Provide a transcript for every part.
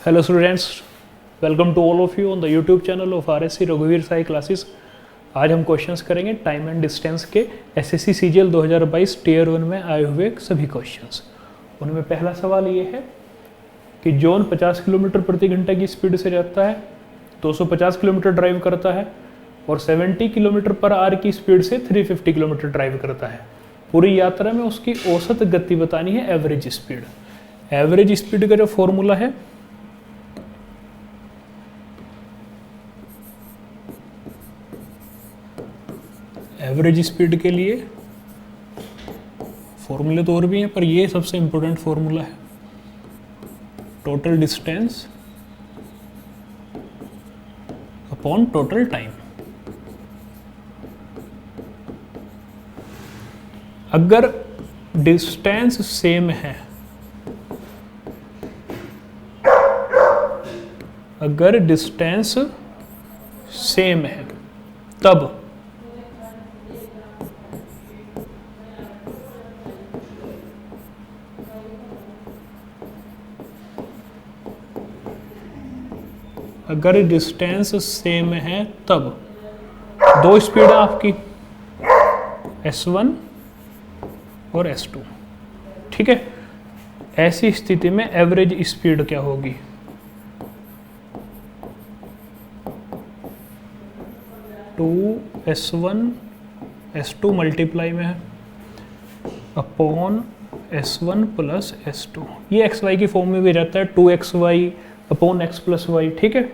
Hello students, welcome to all of you on the YouTube channel of RSC रघुवीर Sai classes. आज हम questions करेंगे time and distance के SSC CGL 2022 tier 1 में आए हुए सभी क्वेश्चंस। उनमें पहला सवाल ये है कि जॉन 50 किलोमीटर प्रति घंटा की स्पीड से जाता है, 250 किलोमीटर ड्राइव करता है और 70 किलोमीटर पर आवर की स्पीड से 350 किलोमीटर ड्राइव करता है। पूरी यात्रा में उसकी औसत गति बतानी है, एवरेज स्पीड। एवरेज स्पीड का जो फॉर्मूला है एवरेज स्पीड के लिए फॉर्मूले तो और भी हैं, पर ये सबसे इंपॉर्टेंट फॉर्मूला है। Total distance upon total time. अगर डिस्टेंस सेम है, अगर डिस्टेंस सेम है तब दो स्पीड है आपकी S1 और S2, ठीक है। ऐसी स्थिति में एवरेज स्पीड क्या होगी? S1 S2 मल्टीप्लाई में है अपॉन S1 प्लस S2। ये XY की फॉर्म में भी रहता है, 2XY upon X plus Y, ठीक है।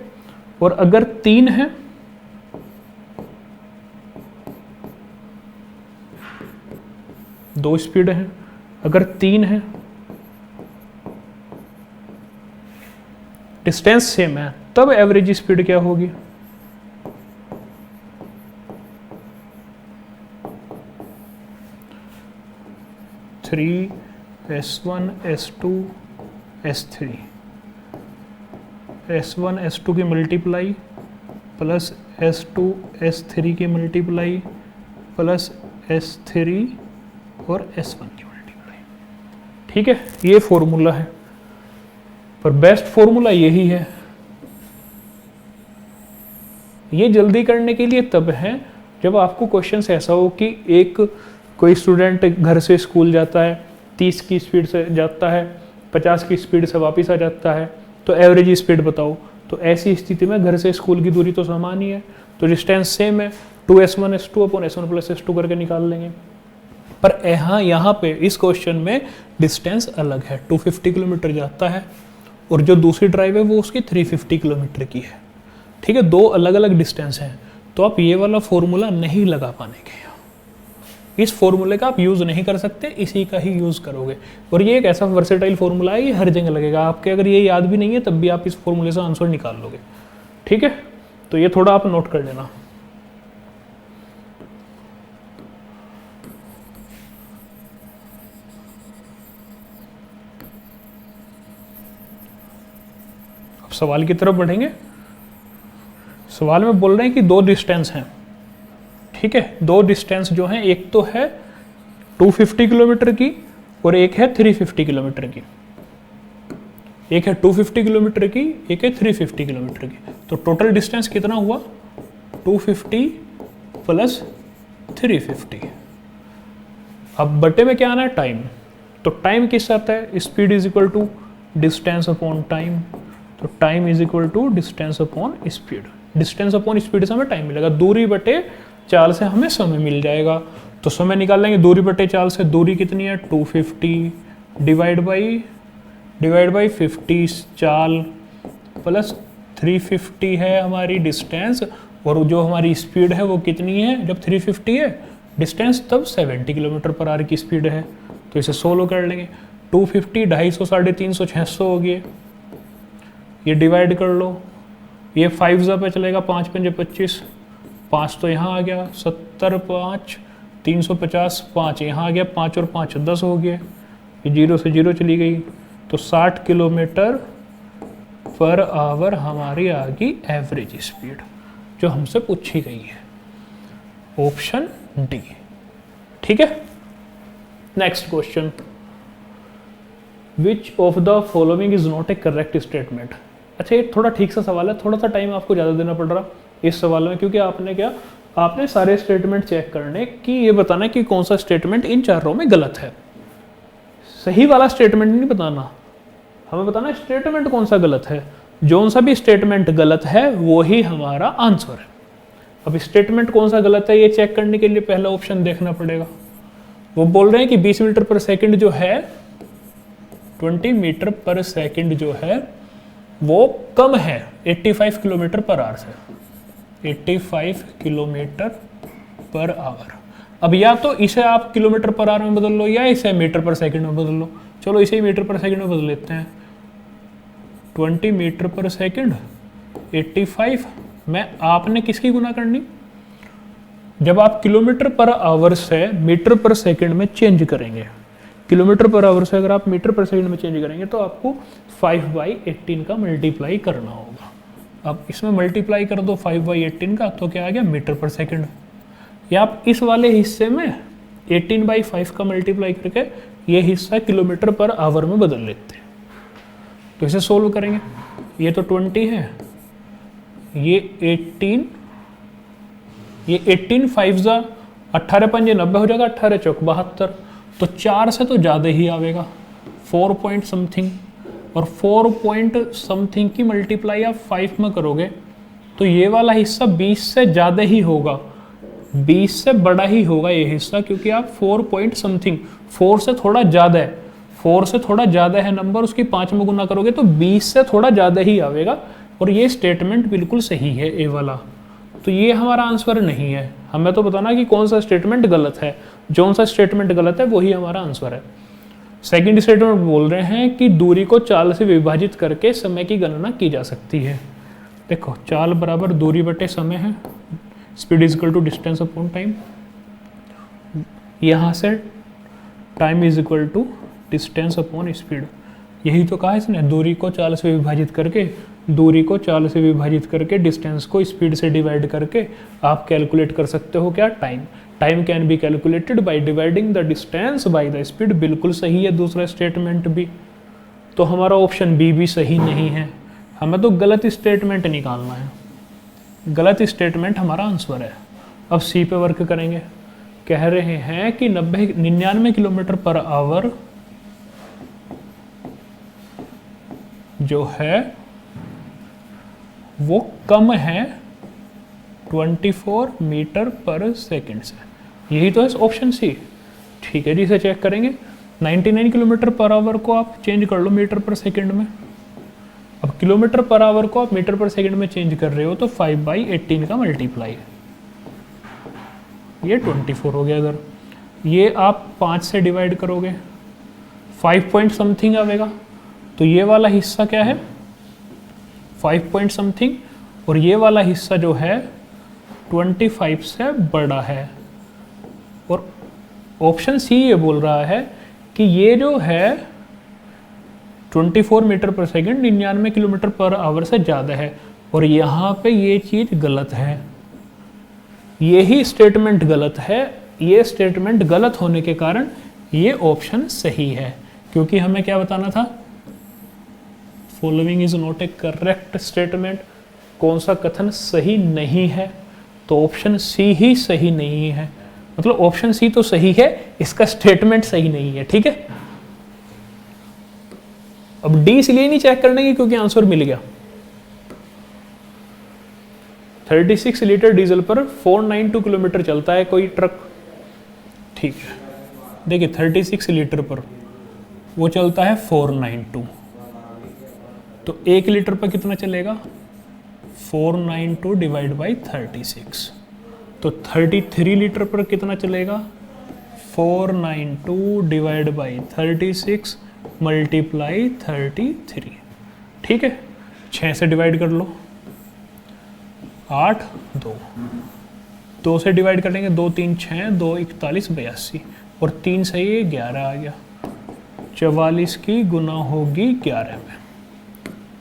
और अगर 3 है दो स्पीड है, अगर 3 है डिस्टेंस सेम है तब एवरेज स्पीड क्या होगी? S1 S2 S3 S1 S2 की मल्टीप्लाई प्लस S2 S3 की मल्टीप्लाई प्लस S3 और S1 की मल्टीप्लाई, ठीक है। ये फॉर्मूला है, पर बेस्ट फॉर्मूला यही है। ये जल्दी करने के लिए तब है जब आपको क्वेश्चन ऐसा हो कि एक कोई स्टूडेंट घर से स्कूल जाता है, 30 की स्पीड से जाता है, 50 की स्पीड से वापस आ जाता है, तो एवरेज स्पीड बताओ। तो ऐसी स्थिति में घर से स्कूल की दूरी तो समान ही है, तो डिस्टेंस सेम है, 2S1 S2 upon S1 plus S2 करके निकाल लेंगे। पर यहाँ पे इस क्वेश्चन में डिस्टेंस अलग है, 250 किलोमीटर जाता है और जो दूसरी ड्राइव है वो उसकी 350 किलोमीटर की है, ठीक है। दो अलग अलग डिस्टेंस हैं, तो आप ये वाला फॉर्मूला नहीं लगा पाएंगे। इस फॉर्मूले का आप यूज़ नहीं कर सकते, इसी का ही यूज़ करोगे। और ये एक ऐसा वर्सेटाइल फॉर्मूला है, ये हर जगह लगेगा आपके। अगर ये याद भी नहीं है तब भी आप इस फॉर्मूले से आंसर निकाल लोगे, ठीक है। तो ये थोड़ा आप नोट कर लेना। अब सवाल की तरफ बढ़ेंगे। सवाल में बोल रहे हैं कि दो डिस्टेंस हैं, ठीक है। दो डिस्टेंस जो हैं, एक तो है 250 किलोमीटर की और एक है 350 किलोमीटर की। एक है 250 किलोमीटर की, एक है 350 किलोमीटर की। तो टोटल डिस्टेंस कितना हुआ? 250 प्लस 350। अब बटे में क्या आना है? टाइम। तो टाइम किस आता है? Speed is equal to distance upon time. तो time is equal to distance upon speed. Distance upon speed से हमें टाइम मिलेगा, दूरी बटे चाल से हमें समय मिल जाएगा। तो समय निकाल लेंगे दूरी बटे चाल से। दूरी कितनी है? 250 डिवाइड बाई 50 चाल प्लस 350 है हमारी डिस्टेंस। और जो हमारी स्पीड है वो कितनी है? जब 350 है डिस्टेंस तब 70 किलोमीटर पर आवर की स्पीड है। तो इसे 16 कर लेंगे। 250 250 350 600 हो गए। ये डिवाइड कर लो, ये 5 पे चलेगा, 5 पंजे 25, 5 तो यहाँ आ गया, 70 5 350, 5 यहाँ आ गया, 5 और 5 10 हो गए। ये 0 से 0 चली गई, तो 60 किलोमीटर पर आवर हमारी आ गई एवरेज स्पीड, जो हमसे पूछी गई है। ऑप्शन डी, ठीक है। Next question, which of the following is not A correct statement. अच्छा, ये थोड़ा ठीक सा सवाल है, थोड़ा सा टाइम आपको ज़्यादा देना पड़ रहा इस सवाल में, क्योंकि आपने क्या, आपने सारे स्टेटमेंट चेक करने कि ये बताना कि कौन सा स्टेटमेंट इन चारों में गलत है। सही वाला स्टेटमेंट नहीं बताना, हमें बताना स्टेटमेंट कौन सा गलत है। जो सा भी स्टेटमेंट गलत है वो ही हमारा आंसर है। अब स्टेटमेंट कौन सा गलत है ये चेक करने के लिए पहला ऑप्शन देखना पड़ेगा। वो बोल रहे हैं कि 20 मीटर पर सेकंड जो है, 20 मीटर पर सेकंड जो है वो कम है 85 किलोमीटर पर आवर से, 85 किलोमीटर पर आवर। अब या तो इसे आप किलोमीटर पर आवर में बदल लो या इसे मीटर पर सेकंड में बदल लो। चलो इसे मीटर पर सेकंड में बदल लेते हैं। 20 मीटर पर सेकंड 85 में आपने किसकी गुना करनी, जब आप किलोमीटर पर आवर से मीटर पर सेकंड में चेंज करेंगे, किलोमीटर पर आवर से अगर आप मीटर पर सेकंड में चेंज करेंगे तो आपको 5/18 का मल्टीप्लाई करना होगा। अब इसमें मल्टीप्लाई कर दो 5/18 का, तो क्या आ गया मीटर पर सेकंड। या आप इस वाले हिस्से में 18/5 का मल्टीप्लाई करके ये हिस्सा किलोमीटर पर आवर में बदल लेते हैं। तो इसे सोल्व करेंगे, ये तो 20 है, ये 18, ये 18 5 जा 18 पंजे 90 हो जाएगा, 18 चौक 72, तो 4 से तो ज़्यादा ही आवेगा, 4 पॉइंट समथिंग। और 4 पॉइंट समथिंग की मल्टीप्लाई आप 5 में करोगे तो ये वाला हिस्सा 20 से ज़्यादा ही होगा, 20 से बड़ा ही होगा ये हिस्सा, क्योंकि आप 4 पॉइंट समथिंग, 4 से थोड़ा ज़्यादा है, 4 से थोड़ा ज़्यादा है नंबर, उसकी 5 में गुना करोगे तो 20 से थोड़ा ज़्यादा ही आवेगा। और ये स्टेटमेंट बिल्कुल सही है ए वाला, तो ये हमारा आंसर नहीं है। हमें तो बताना कि कौन सा स्टेटमेंट गलत है, जो सा स्टेटमेंट गलत है वही हमारा आंसर है। सेकंड स्टेटमेंट बोल रहे हैं कि दूरी को चाल से विभाजित करके समय की गणना की जा सकती है। देखो चाल बराबर दूरी बटे समय है, speed is equal to distance upon time, यहाँ से time is equal to distance upon speed. यही तो कहा इसने, दूरी को चाल से विभाजित करके, दूरी को चाल से विभाजित करके डिस्टेंस को स्पीड से डिवाइड करके आप कैलकुलेट कर सकते हो क्या, time. Time can be calculated by dividing the distance by the speed. बिल्कुल सही है दूसरा स्टेटमेंट भी। तो हमारा ऑप्शन बी भी सही नहीं है, हमें तो गलत स्टेटमेंट निकालना है, गलत स्टेटमेंट हमारा आंसर है। अब सी पे वर्क करेंगे। कह रहे हैं कि 99 किलोमीटर पर आवर जो है वो कम है 24 मीटर पर सेकंड से। यही तो है ऑप्शन सी। ठीक है जी, इसे चेक करेंगे। 99 किलोमीटर पर आवर को आप चेंज कर लो मीटर पर सेकंड में। अब किलोमीटर पर आवर को आप मीटर पर सेकंड में चेंज कर रहे हो तो 5/18 का मल्टीप्लाई, ये 24 हो गया इधर। ये आप 5 से डिवाइड करोगे 5 पॉइंट समथिंग आवेगा, तो ये वाला हिस्सा क्या है 5 पॉइंट समथिंग, और ये वाला हिस्सा जो है 25 से बड़ा है। और ऑप्शन सी ये बोल रहा है कि ये जो है 24 metre per second 99 kilometre per our से ज़्यादा है, और यहाँ पे ये चीज़ गलत है, यही स्टेटमेंट गलत है। ये स्टेटमेंट गलत होने के कारण ये ऑप्शन सही है, क्योंकि हमें क्या बताना था, following is not A correct statement. कौन सा कथन सही नहीं है, तो ऑप्शन सी ही सही नहीं है। मतलब ऑप्शन सी तो सही है, इसका स्टेटमेंट सही नहीं है। ठीक है, अब डी इसलिए नहीं चेक करने की क्योंकि आंसर मिल गया। 36 लीटर डीजल पर 492 किलोमीटर चलता है कोई ट्रक। ठीक है, देखिए 36 लीटर पर वो चलता है 492, तो 1 लीटर पर कितना चलेगा 492 डिवाइड बाई 36, तो 33 लीटर पर कितना चलेगा 492 डिवाइड बाई 36 मल्टीप्लाई 33। ठीक है, 6 से डिवाइड कर लो, 8 2 से डिवाइड कर लेंगे, 2 3 6 2 41 82, और 3 से ये 11 आ गया। 44 की गुना होगी 11 में,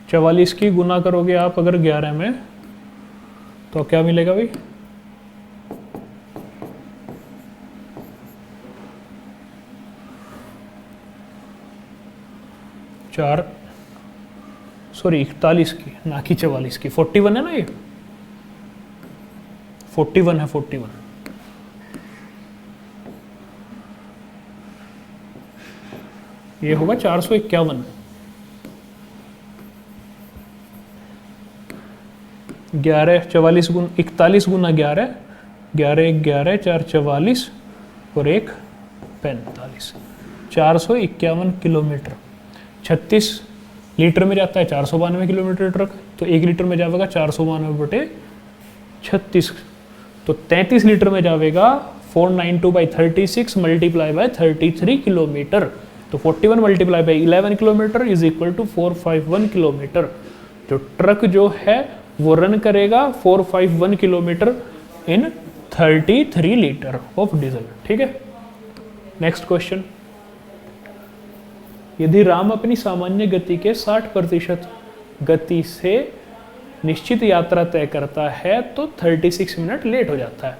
44 की गुना करोगे आप अगर 11 में तो क्या मिलेगा भाई, सॉरी 41 की, ना कि 44 की। 41 है ना, ये 41 है, 41। ये होगा 451। 11 44 गुना 41 गुना 11, 11 11 4 44 और 1 45, 451 किलोमीटर। 36 लीटर में जाता है 492 किलोमीटर ट्रक, तो 1 लीटर में जाएगा 492/36, तो 33 लीटर में जाएगा 492/36 मल्टीप्लाई बाय 33 किलोमीटर। तो 41 multiply by 11 kilometre is equal to 451 kilometre. जो ट्रक जो है वो रन करेगा 451 kilometre in 33 litre of diesel. ठीक है, नेक्स्ट क्वेश्चन। यदि राम अपनी सामान्य गति के 60% गति से निश्चित यात्रा तय करता है तो 36 मिनट लेट हो जाता है।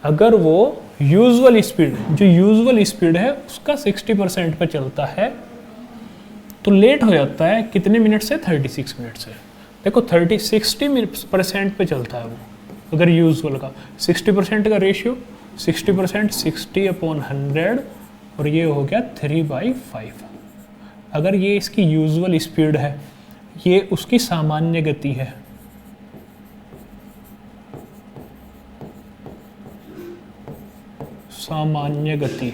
अगर वो यूजुअल स्पीड, जो यूजुअल स्पीड है उसका 60% पे चलता है तो लेट हो जाता है कितने मिनट से? 36 मिनट से। देखो 60% पे चलता है वो, अगर यूजुअल का 60% का रेशियो 60% 60/100 और ये हो गया 3/5। अगर ये इसकी यूजुअल स्पीड है, ये उसकी सामान्य गति है, सामान्य गति,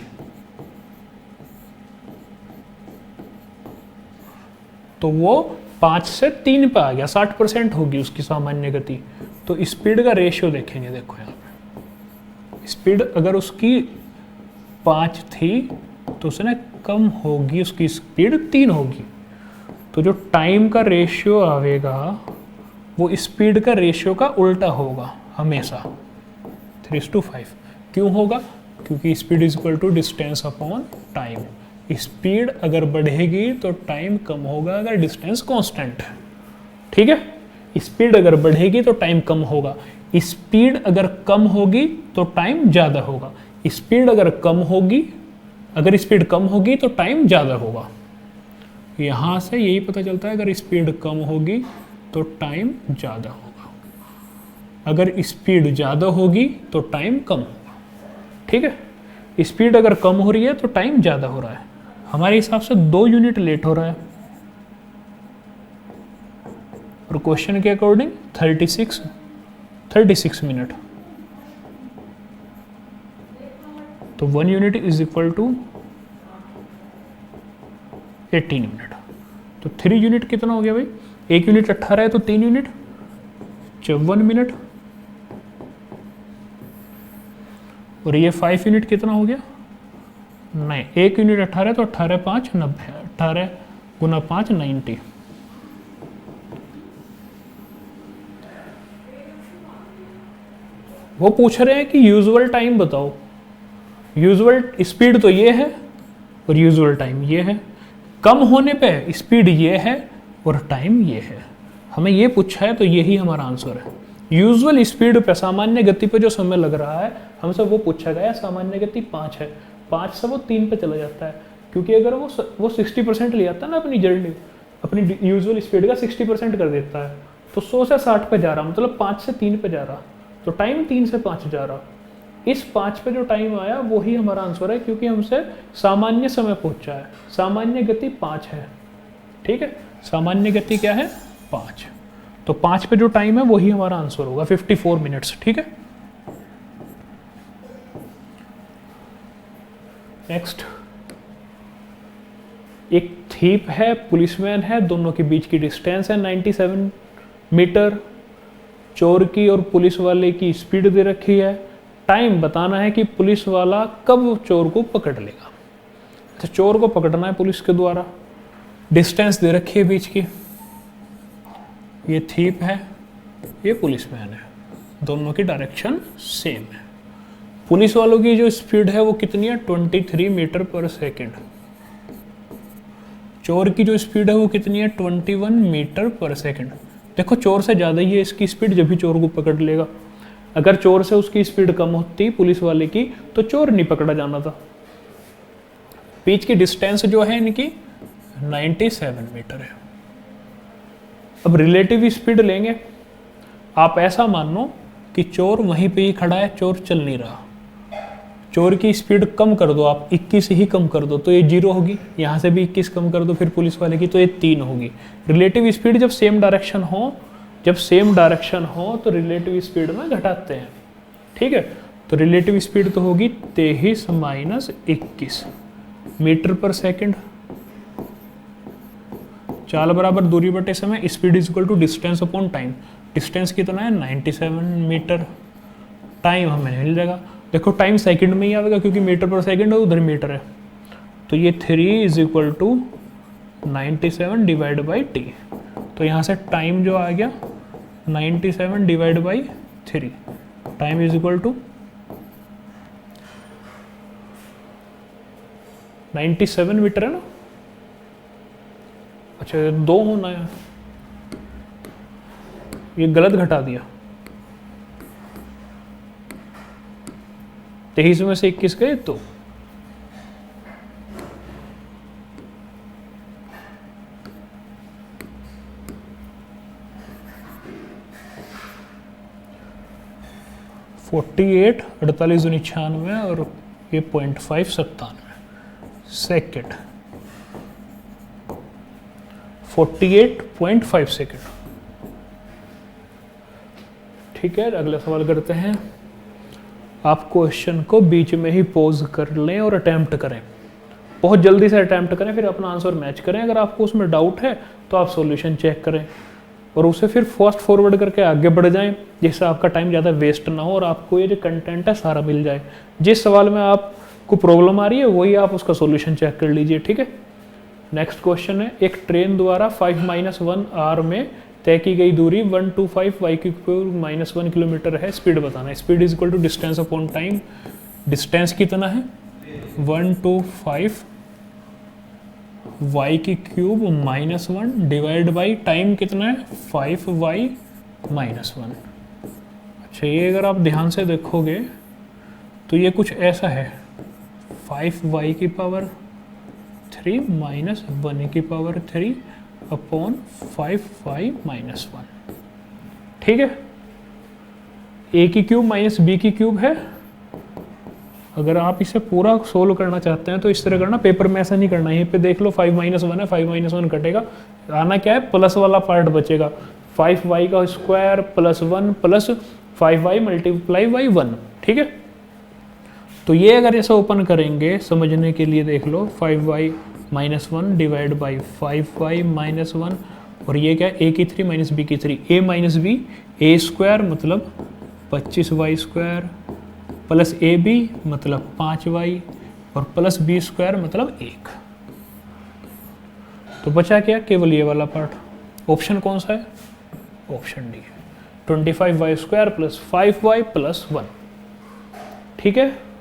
तो वो 5 से 3 पे आ गया, 60% होगी उसकी सामान्य गति। तो स्पीड का रेशियो देखेंगे, देखो यहाँ पे स्पीड अगर उसकी 5 थी तो उसने कम होगी, उसकी स्पीड 3 होगी, तो जो टाइम का रेशियो आएगा वो स्पीड का रेशियो का उल्टा होगा हमेशा, 3:5। क्यों होगा? क्योंकि speed is equal to distance upon time. Speed अगर बढ़ेगी तो टाइम कम होगा अगर डिस्टेंस कांस्टेंट है। ठीक है, स्पीड अगर बढ़ेगी तो टाइम कम होगा, स्पीड अगर कम होगी तो टाइम ज़्यादा होगा, स्पीड अगर कम होगी, अगर स्पीड कम होगी तो टाइम ज़्यादा होगा। यहाँ से यही पता चलता है, अगर स्पीड कम होगी तो टाइम ज़्यादा होगा, अगर स्पीड ज़्यादा होगी तो टाइम कम होगा। ठीक है, स्पीड अगर कम हो रही है तो टाइम ज़्यादा हो रहा है। हमारे हिसाब से 2 यूनिट लेट हो रहा है, और क्वेश्चन के अकॉर्डिंग 36 मिनट, तो 1 unit is equal to 18 minute. तो 3 यूनिट कितना हो गया भाई? 1 यूनिट 18 है तो 3 यूनिट 54 मिनट, और ये 5 यूनिट कितना हो गया? नहीं, 1 यूनिट 18 तो 18 5 90, 18 गुना 5 90। वो पूछ रहे हैं कि यूजुअल टाइम बताओ। यूजुअल स्पीड तो ये है और यूजुअल टाइम ये है, कम होने पे स्पीड ये है और टाइम ये है। हमें ये पूछा है तो यही हमारा आंसर है। यूजुअल स्पीड पे, सामान्य गति पे जो समय लग रहा है हमसे वो पूछा गया, सामान्य गति 5 है, 5 से वो 3 पे चला जाता है, क्योंकि अगर वो 60% ले जाता है ना अपनी जर्नी, अपनी यूजुअल स्पीड का 60% कर देता है, तो 100 से 60 पे जा रहा, मतलब 5 से 3 पे जा रहा, तो टाइम 3 से 5 जा रहा। इस 5 पे जो टाइम आया वही हमारा आंसर है, क्योंकि हमसे सामान्य समय पूछा है। सामान्य गति 5 है। ठीक है, सामान्य गति क्या है? 5। तो 5 पे जो टाइम है वही हमारा आंसर होगा, 54 मिनट्स। ठीक है, नेक्स्ट। एक थीप है, पुलिसमैन है, दोनों के बीच की डिस्टेंस है 97 मीटर। चोर की और पुलिस वाले की स्पीड दे रखी है, टाइम बताना है कि पुलिस वाला कब चोर को पकड़ लेगा। तो चोर को पकड़ना है पुलिस के द्वारा, डिस्टेंस दे रखी है बीच की, ये थीप है, ये पुलिसमैन है, दोनों की डायरेक्शन सेम है। पुलिस वालों की जो स्पीड है वो कितनी है? 23 मीटर पर सेकेंड। चोर की जो स्पीड है वो कितनी है? 21 मीटर पर सेकेंड। देखो चोर से ज़्यादा ही है इसकी स्पीड, जब भी चोर को पकड़ लेगा। अगर चोर से उसकी स्पीड कम होती पुलिस वाले की तो चोर नहीं पकड़ा जाना था। बीच की डिस्टेंस जो है इनकी 97 मीटर है। अब रिलेटिव स्पीड लेंगे, आप ऐसा मान लो कि चोर वहीं पे ही खड़ा है, चोर चल नहीं रहा, चोर की स्पीड कम कर दो आप, 21 ही कम कर दो तो ये 0 होगी, यहाँ से भी 21 कम कर दो फिर पुलिस वाले की तो ये 3 होगी। रिलेटिव स्पीड जब सेम डायरेक्शन हो, तो रिलेटिव स्पीड में घटाते हैं, ठीक है। तो रिलेटिव स्पीड तो होगी 23 माइनस 21 मीटर पर सेकंड। चाल बराबर दूरी बटे समय, speed is equal to distance upon time. Distance कितना है 97 मीटर, टाइम हमें मिल जाएगा, देखो टाइम सेकंड में ही आएगा क्योंकि मीटर पर सेकंड है, उधर मीटर है, तो ये 3 is equal to 97 divide by t. तो यहाँ से टाइम जो आ गया 97 divide by 3, time is equal to 97 metre है ना, अच्छा 2 होना है, ये गलत घटा दिया, 23 में से 21 गए तो (48) 48 दूनी 96 और ये 0.5 97 सेकेंड, 48.5 सेकेंड। ठीक है, अगला सवाल करते हैं। आप क्वेश्चन को बीच में ही पॉज कर लें और अटेम्प्ट करें, बहुत जल्दी से अटेम्प्ट करें, फिर अपना आंसर मैच करें। अगर आपको उसमें डाउट है तो आप सॉल्यूशन चेक करें और उसे फिर फास्ट फॉरवर्ड करके आगे बढ़ जाएं, जिससे आपका टाइम ज़्यादा वेस्ट ना हो और आपको ये जो कंटेंट है सारा मिल जाए। जिस सवाल में आपको प्रॉब्लम आ रही है वही आप उसका सॉल्यूशन चेक कर लीजिए, ठीक है। नेक्स्ट क्वेश्चन है, एक ट्रेन द्वारा 5-1 आवर में तय की गई दूरी 125 y³ -1 किलोमीटर है, स्पीड बताना है। Speed is equal to distance upon time. Distance कितना है 125 y³ -1 डिवाइड बाई टाइम कितना है 5y -1। अच्छा, ये अगर आप ध्यान से देखोगे तो ये कुछ ऐसा है 5y³ -1 अपॉन 5y -1, ठीक है। a की क्यूब माइनस b की क्यूब है। अगर आप इसे पूरा सोल्व करना चाहते हैं तो इस तरह करना, पेपर में ऐसा नहीं करना। यहीं पे देख लो 5 - 1 है, 5 - 1 कटेगा, आना क्या है प्लस वाला पार्ट बचेगा, 5y का square plus 1 plus 5y multiply by 1, ठीक है। तो ये अगर ऐसा ओपन करेंगे समझने के लिए देख लो, 5y -1 डिवाइड बाई 5y -1 और ये क्या है a की 3 माइनस b की 3, a minus b, a square मतलब 25y² प्लस ab मतलब 5y और प्लस b स्क्वायर मतलब 1। तो बचा क्या, केवल ये वाला पार्ट। ऑप्शन कौन सा है, option D, 25y² plus 5y plus 1, ठीक है।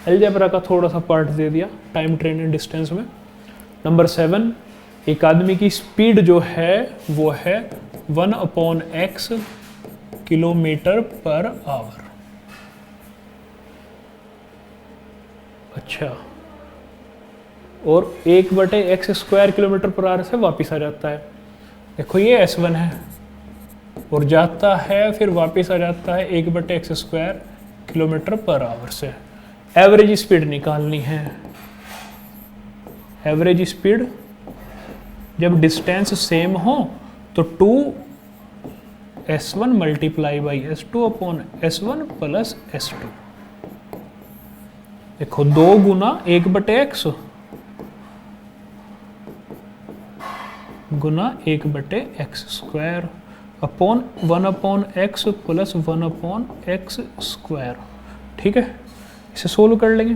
अलजेब्रा का थोड़ा सा पार्ट दे दिया टाइम, ट्रेन एंड डिस्टेंस में। नंबर 7, एक आदमी की स्पीड जो है वो है 1/x किलोमीटर पर आवर। अच्छा, और 1/x² किलोमीटर पर आवर से वापस आ जाता है। देखो ये S1 है और जाता है फिर वापस आ जाता है 1/x² किलोमीटर पर आवर से। एवरेज स्पीड निकालनी है। एवरेज स्पीड जब डिस्टेंस सेम हो तो 2s1 multiply by s2 upon s1 plus s2। देखो 2 गुना 1/x गुना 1/x² upon 1/x plus 1/x², ठीक है। इसे सोल्व कर लेंगे।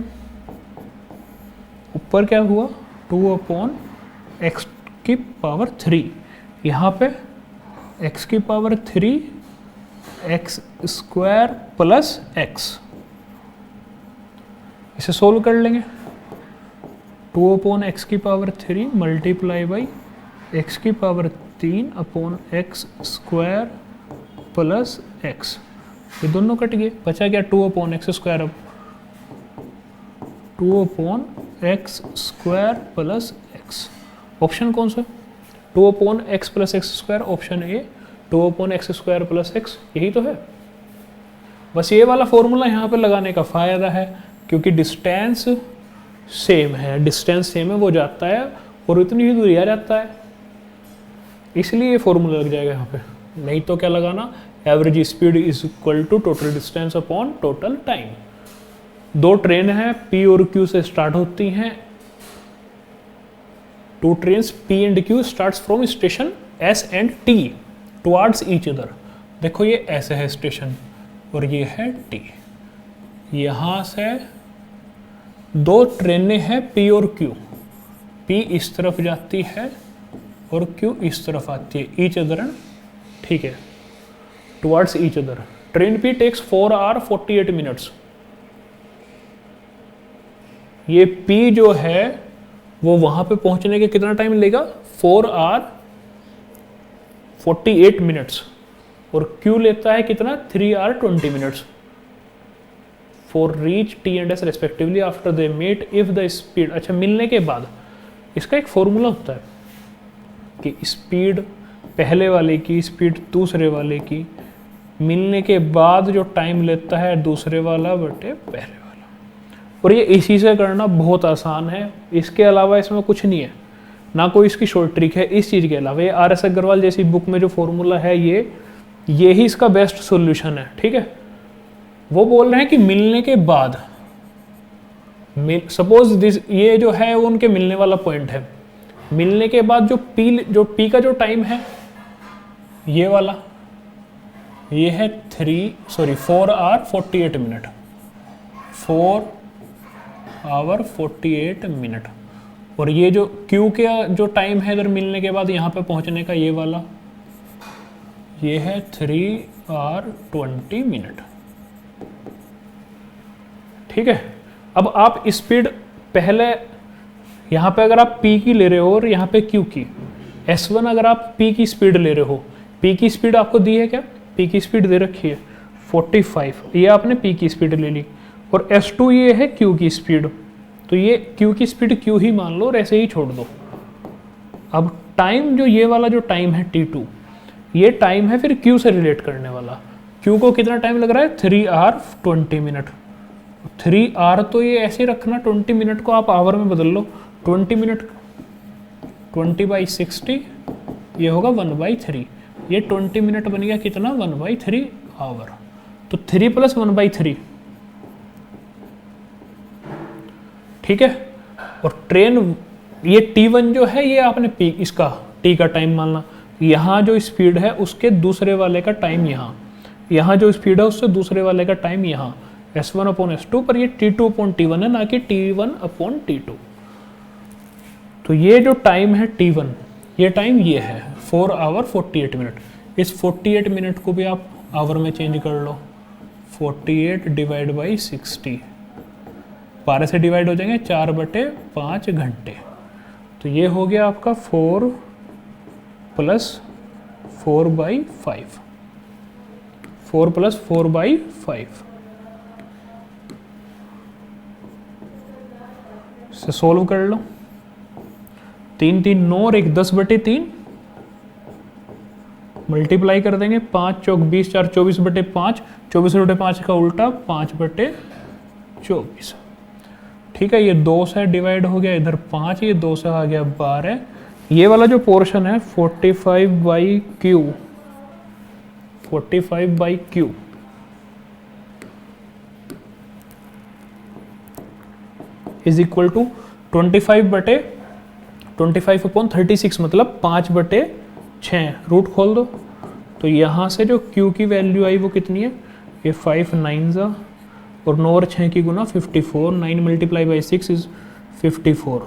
ऊपर क्या हुआ 2/x⁻³ यहाँ पे x⁻³ x² प्लस x। इसे सोल्व कर लेंगे। 2/x⁻³ multiply by x⁻³ upon x² plus x। ये दोनों कट गए, बचा क्या 2/x²। अब 2/x² प्लस x। ऑप्शन कौन सा, 2/x + x², option A 2/x² + x, यही तो है। बस ये वाला फॉर्मूला यहाँ पे लगाने का फ़ायदा है, क्योंकि डिस्टेंस सेम है, वो जाता है और इतनी ही दूरी आ जाता है, इसलिए ये फॉर्मूला लग जाएगा यहाँ पे। नहीं तो क्या लगाना, average speed is equal to total distance upon total time. दो ट्रेन हैं, P और Q से स्टार्ट होती हैं। Two trains P and Q starts from station S and T towards each other. देखो ये ऐसे है स्टेशन और ये है T। यहाँ से दो ट्रेनें हैं P और Q। P इस तरफ जाती है और Q इस तरफ आती है, ईच अदर, ठीक है, towards each other. Train P takes 4 hours 48 minutes। ये P जो है वो वहां पे पहुंचने के कितना टाइम लेगा, 4 hours 48 minutes, और Q लेता है कितना, 3 hours 20 minutes for reach T and S respectively after they meet if the speed. अच्छा, मिलने के बाद इसका एक फॉर्मूला होता है कि स्पीड पहले वाले की स्पीड दूसरे वाले की मिलने के बाद जो टाइम लेता है दूसरे वाला बटे पहले वाला, और ये इसी से करना बहुत आसान है। इसके अलावा इसमें कुछ नहीं है, ना कोई इसकी शॉर्ट ट्रिक है इस चीज़ के अलावा। ये RS अग्रवाल जैसी बुक में जो फॉर्मूला है ये ही इसका बेस्ट सॉल्यूशन है, ठीक है। वो बोल रहे हैं कि मिलने के बाद, सपोज दिस, ये जो है वो उनके मिलने वाला पॉइंट है। मिलने के बाद जो P का जो टाइम है ये वाला, ये है 4 hours 48 minutes, 4 hours 48 minutes। और ये जो Q का जो टाइम है इधर मिलने के बाद यहाँ पे पहुँचने का, ये वाला, ये है 3 hours 20 minutes, ठीक है। अब आप स्पीड पहले यहाँ पे अगर आप P की ले रहे हो और यहाँ पे Q की, S1 अगर आप P की स्पीड ले रहे हो, P की स्पीड आपको दी है क्या, P की स्पीड दे रखी है 45, ये आपने P की स्पीड ले ली, और S2 ये है Q की स्पीड, तो ये Q की स्पीड Q ही मान लो और ऐसे ही छोड़ दो। अब टाइम जो ये वाला जो टाइम है T2, ये टाइम है फिर Q से रिलेट करने वाला। Q को कितना टाइम लग रहा है, 3 hours 20 minutes। 3 hours तो ये ऐसे रखना, 20 मिनट को आप आवर में बदल लो, 20 मिनट 20/60, ये होगा 1/3, ये 20 मिनट बन गया कितना, 1/3 आवर। तो 3 + 1/3, ठीक है। और ट्रेन ये T1 जो है ये आपने इसका T का टाइम मानना, यहाँ जो स्पीड है उसके दूसरे वाले का टाइम यहाँ जो स्पीड है उससे दूसरे वाले का टाइम यहाँ, S1/S2, पर ये T2/T1 है, ना कि T1/T2। तो ये जो टाइम है T1, ये टाइम ये है 4 hours 48 minutes। इस 48 मिनट को भी आप आवर में चेंज कर लो, 48 / 60, 12 से डिवाइड हो जाएंगे, 4/5 घंटे। तो ये हो गया आपका 4 + 4/5, 4 + 4/5 से सोल्व कर लो। 3 3 9 और 1 10/3 मल्टीप्लाई कर देंगे, 5 चौक 20, 4 24/5, 24/5 का उल्टा 5/24, ठीक है। ये 2 से डिवाइड हो गया, इधर 5, ये 2 से आ गया 12। ये वाला जो पोर्शन है 45/Q, 45/Q is equal to 25/36, मतलब 5/6। रूट खोल दो, तो यहाँ से जो Q की वैल्यू आई वो कितनी है, ये 5 9 और 9 और 6 की गुना 54, 9 × 6 इज 54,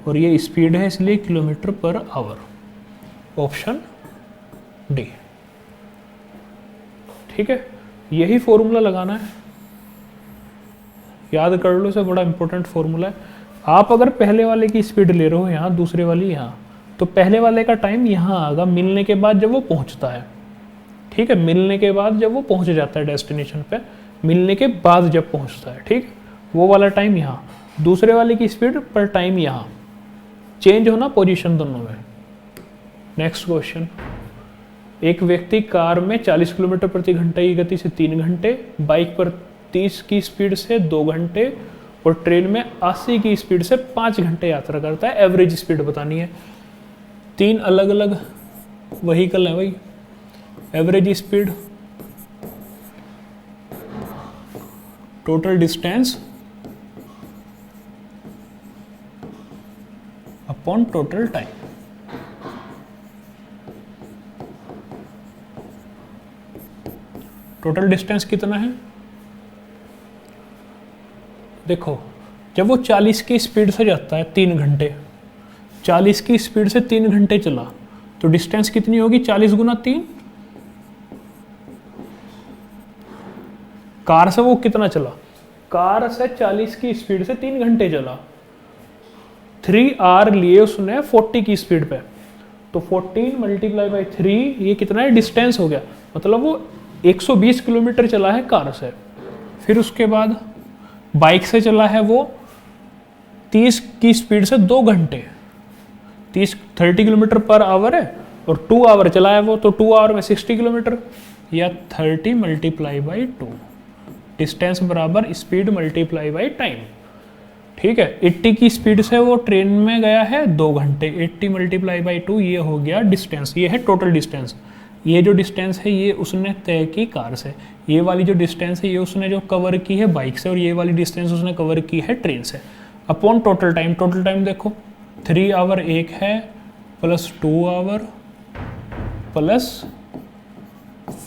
और ये स्पीड है इसलिए km/h, ऑप्शन डी, ठीक है। यही फॉर्मूला लगाना है, याद कर लो, इसे बड़ा इंपॉर्टेंट फॉर्मूला है। आप अगर पहले वाले की स्पीड ले रहे हो यहाँ, दूसरे वाली यहाँ, तो पहले वाले का टाइम यहाँ आएगा मिलने के बाद जब वो पहुँचता है, ठीक है। मिलने के बाद जब वो पहुँच जाता है डेस्टिनेशन पे, मिलने के बाद जब पहुँचता है, ठीक, वो वाला टाइम यहाँ, दूसरे वाले की स्पीड पर टाइम यहाँ, चेंज होना पोजीशन दोनों में, नेक्स्ट क्वेश्चन, एक व्यक्ति कार में 40 किलोमीटर प्रति घंटे की गति से 3 घंटे, बाइक पर 30 की स्पीड से 2 घंटे और ट्रेन में 80 की स्पीड से 5 घंटे यात्रा करता है। एवरेज स्पीड बतानी है। 3 अलग अलग व्हीकल है भाई। Average speed, total distance upon total time. Total distance कितना है? देखो, जब वो 40 की स्पीड से जाता है 3 घंटे, 40 की स्पीड से 3 घंटे चला तो डिस्टेंस कितनी होगी? 40 गुना 3। कार से वो कितना चला? कार से 40 की स्पीड से 3 घंटे चला। 3 आवर लिए उसने 40 की स्पीड पे, तो 14 मल्टीप्लाई बाई 3, ये कितना है? डिस्टेंस हो गया। मतलब वो 120 किलोमीटर चला है कार से। फिर उसके बाद बाइक से चला है वो 30 की स्पीड से 2 घंटे। 30 किलोमीटर पर आवर है और 2 आवर चला है वो, तो 2 आवर में 60 किलोमीटर, या 30 मल्टीप्लाई बाई 2। डिस्टेंस बराबर स्पीड मल्टीप्लाई बाई टाइम। ठीक है, 80 की स्पीड से वो ट्रेन में गया है 2 घंटे। 80 मल्टीप्लाई बाई 2, ये हो गया डिस्टेंस। ये है टोटल डिस्टेंस। ये जो डिस्टेंस है ये उसने तय की कार से। ये वाली जो डिस्टेंस है ये उसने जो कवर की है बाइक से, और ये वाली डिस्टेंस उसने कवर की है ट्रेन से। Upon total time. Total time देखो, 3 आवर एक है, प्लस 2 आवर प्लस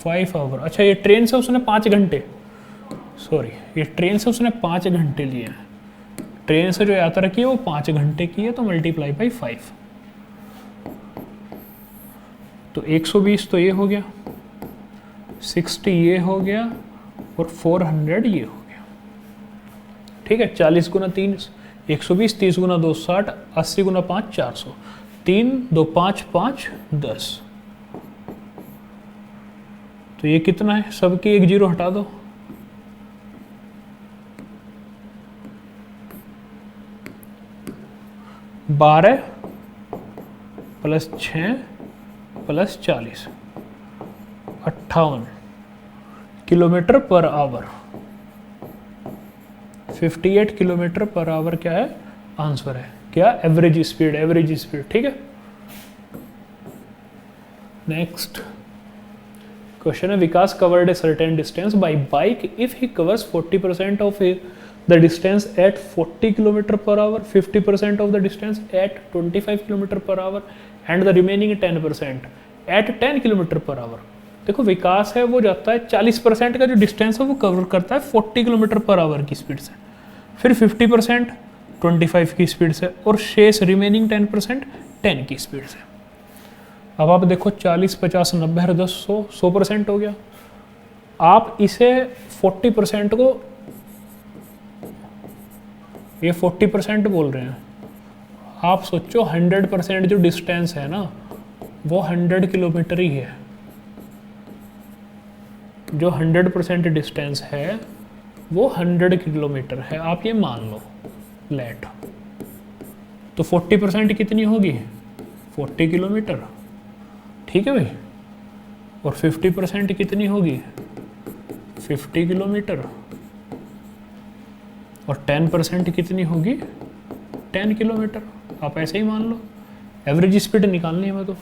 5 आवर। अच्छा, ये ट्रेन से उसने 5 घंटे, सॉरी, ये ट्रेन से उसने 5 घंटे लिए हैं। ट्रेन से जो यात्रा की है वो 5 घंटे की है, तो मल्टीप्लाई बाई 5। तो 120 तो ये हो गया, 60 ये हो गया, और 400 ये हो गया। ठीक है, 40 गुना 3 120, 30 गुना 2 60, 80 गुना 5 400, 3 2 5 5 10। तो ये कितना है? सबकी 1 जीरो हटा दो। बारह plus 6 plus 40, 58 kilometre per hour. 58 kilometre per hour क्या है? आंसर है। क्या? Average speed. Average speed. ठीक है, नेक्स्ट क्वेश्चन है, Vikas covered a certain distance by bike if he covers 40% of the distance at 40 km per hour, 50% of the distance at 25 km per hour and the remaining 10% at 10 km per hour। देखो, विकास है वो जाता है 40% का जो distance है वो cover करता है 40 किलोमीटर पर आवर की स्पीड से, फिर 50% 25 की स्पीड से, और शेष रिमेनिंग 10% 10 की स्पीड से। अब आप देखो, 40 50 90 10 100 100% हो गया। आप इसे 40% को, ये 40% बोल रहे हैं, आप सोचो 100% जो डिस्टेंस है ना वो 100 किलोमीटर ही है। जो 100% डिस्टेंस है वो 100 किलोमीटर है, आप ये मान लो लेट। तो 40% कितनी होगी? 40 किलोमीटर। ठीक है भाई, और 50% कितनी होगी? 50 किलोमीटर, और 10% कितनी होगी? 10 किलोमीटर। आप ऐसे ही मान लो, एवरेज स्पीड निकालनी है हमें तो।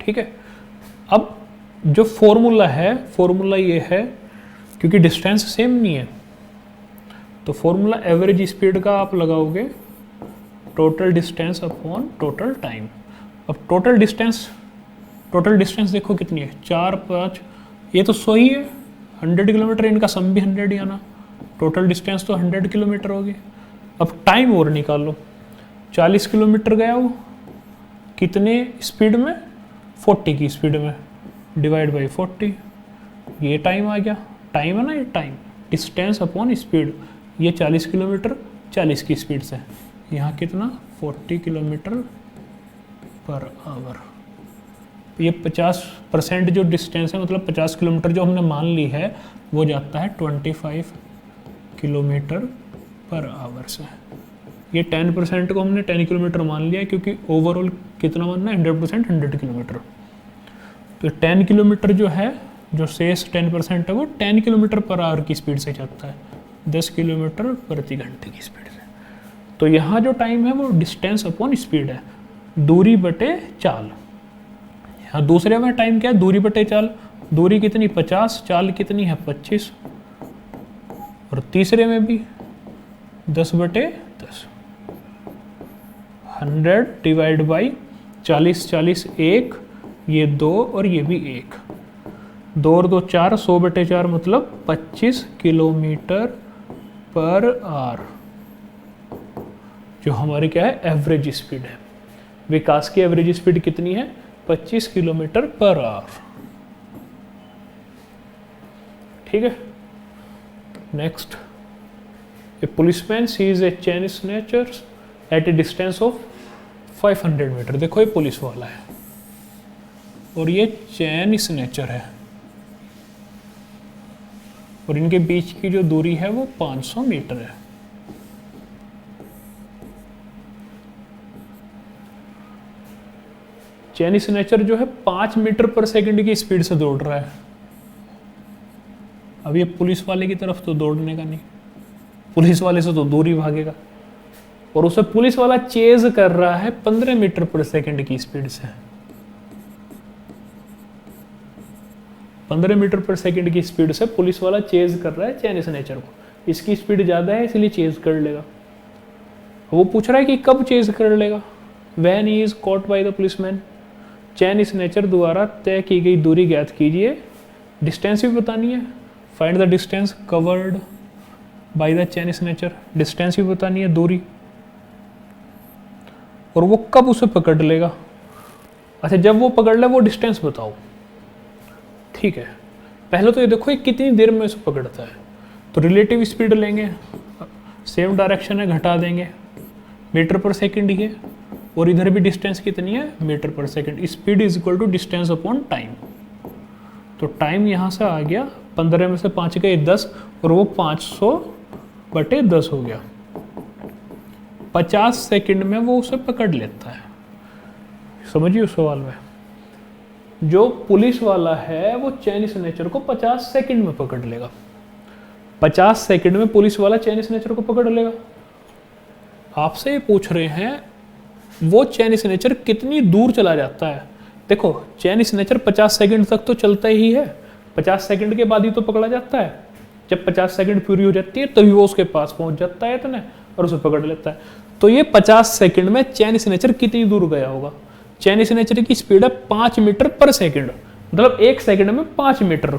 ठीक है, अब जो फॉर्मूला है, फॉर्मूला ये है, क्योंकि डिस्टेंस सेम नहीं है, तो फॉर्मूला एवरेज स्पीड का आप लगाओगे total distance upon total time. अब टोटल डिस्टेंस देखो कितनी है, 4 5, ये तो 100 ही है, 100 किलोमीटर, इनका सम भी 100 ही आना। टोटल डिस्टेंस तो 100 किलोमीटर होगी। अब टाइम और निकाल लो, 40 किलोमीटर गया वो कितने स्पीड में? 40 की स्पीड में, डिवाइड बाई 40, ये टाइम आ गया। टाइम है ना, ये टाइम, डिस्टेंस अपॉन स्पीड। ये 40 किलोमीटर 40 की स्पीड से, यहाँ कितना? 40 किलोमीटर पर आवर। ये 50% जो डिस्टेंस है, मतलब 50 किलोमीटर जो हमने मान ली है, वो जाता है 25 किलोमीटर पर आवर से। ये 10% को हमने 10 किलोमीटर मान लिया क्योंकि ओवरऑल कितना मानना है 100% 100 किलोमीटर। तो 10 किलोमीटर जो है, जो शेष 10% है वो 10 किलोमीटर पर आवर की स्पीड से चलता है, 10 किलोमीटर प्रति घंटे की स्पीड से। तो यहाँ जो टाइम है वो डिस्टेंस अपॉन स्पीड है, दूरी बटे चाल। यहाँ दूसरे में टाइम क्या है, दूरी बटे चाल। दूरी कितनी 50, चाल कितनी है 25, और तीसरे में भी 10 बटे 10, 100 डिवाइड बाई 40, 40 1, ये 2 और ये भी 1, 2 और 2 4, 100 बटे 4 मतलब 25 किलोमीटर पर आवर, जो हमारी क्या है एवरेज स्पीड है। विकास की एवरेज स्पीड कितनी है 25 किलोमीटर पर आवर। ठीक है, next, a policeman sees a chain snatcher at a distance of 500 metre. देखो ये पुलिस वाला है और ये चेन स्नैचर है, और इनके बीच की जो दूरी है वो 500 मीटर है। चेन स्नैचर जो है 5 मीटर पर सेकंड की स्पीड से दौड़ रहा है। अब ये पुलिस वाले की तरफ तो दौड़ने का नहीं, पुलिस वाले से तो दूर ही भागेगा, और उसे पुलिस वाला चेज कर रहा है 15 मीटर पर सेकंड की स्पीड से। 15 मीटर पर सेकंड की स्पीड से पुलिस वाला चेज कर रहा है चेन स्नैचर को। इसकी स्पीड ज़्यादा है इसलिए चेज कर लेगा। वो पूछ रहा है कि कब चेज कर लेगा, when he is caught by the policeman. Chain snatcher द्वारा तय की गई दूरी ज्ञात कीजिए, डिस्टेंस भी बतानी है, find the distance covered by the chain snatcher, distance भी बतानी है दूरी, और वो कब उसे पकड़ लेगा। अच्छा, जब वो पकड़ ले वो डिस्टेंस बताओ। ठीक है, पहले तो ये देखो ये कितनी देर में उसे पकड़ता है, तो रिलेटिव स्पीड लेंगे, सेम डायरेक्शन है घटा देंगे, मीटर पर सेकंड ही है, और इधर भी डिस्टेंस कितनी है metre per second. Speed is equal to distance upon time. तो टाइम यहाँ से आ गया 15 में से 5 गए 10, और वो 500 बटे 10 हो गया। 50 सेकंड में वो उसे पकड़ लेता है। समझिए उस सवाल में, जो पुलिस वाला है वो चेन स्नैचर को 50 सेकंड में पकड़ लेगा। 50 सेकंड में पुलिस वाला चेन स्नैचर को पकड़ लेगा। आपसे ये पूछ रहे हैं वो चेन स्नैचर कितनी दूर चला जाता है। देखो चेन स्नैचर 50 सेकंड तक तो चलता ही है, 50 सेकंड के बाद ही तो पकड़ा जाता है। जब 50 सेकंड पूरी हो जाती है तभी वो उसके पास पहुंच जाता है इतने, और उसे पकड़ लेता है। तो ये 50 सेकंड में चेन स्नैचर कितनी दूर गया होगा। चेन स्नैचर की स्पीड है 5 मीटर पर सेकंड, मतलब 1 सेकंड में 5 मीटर,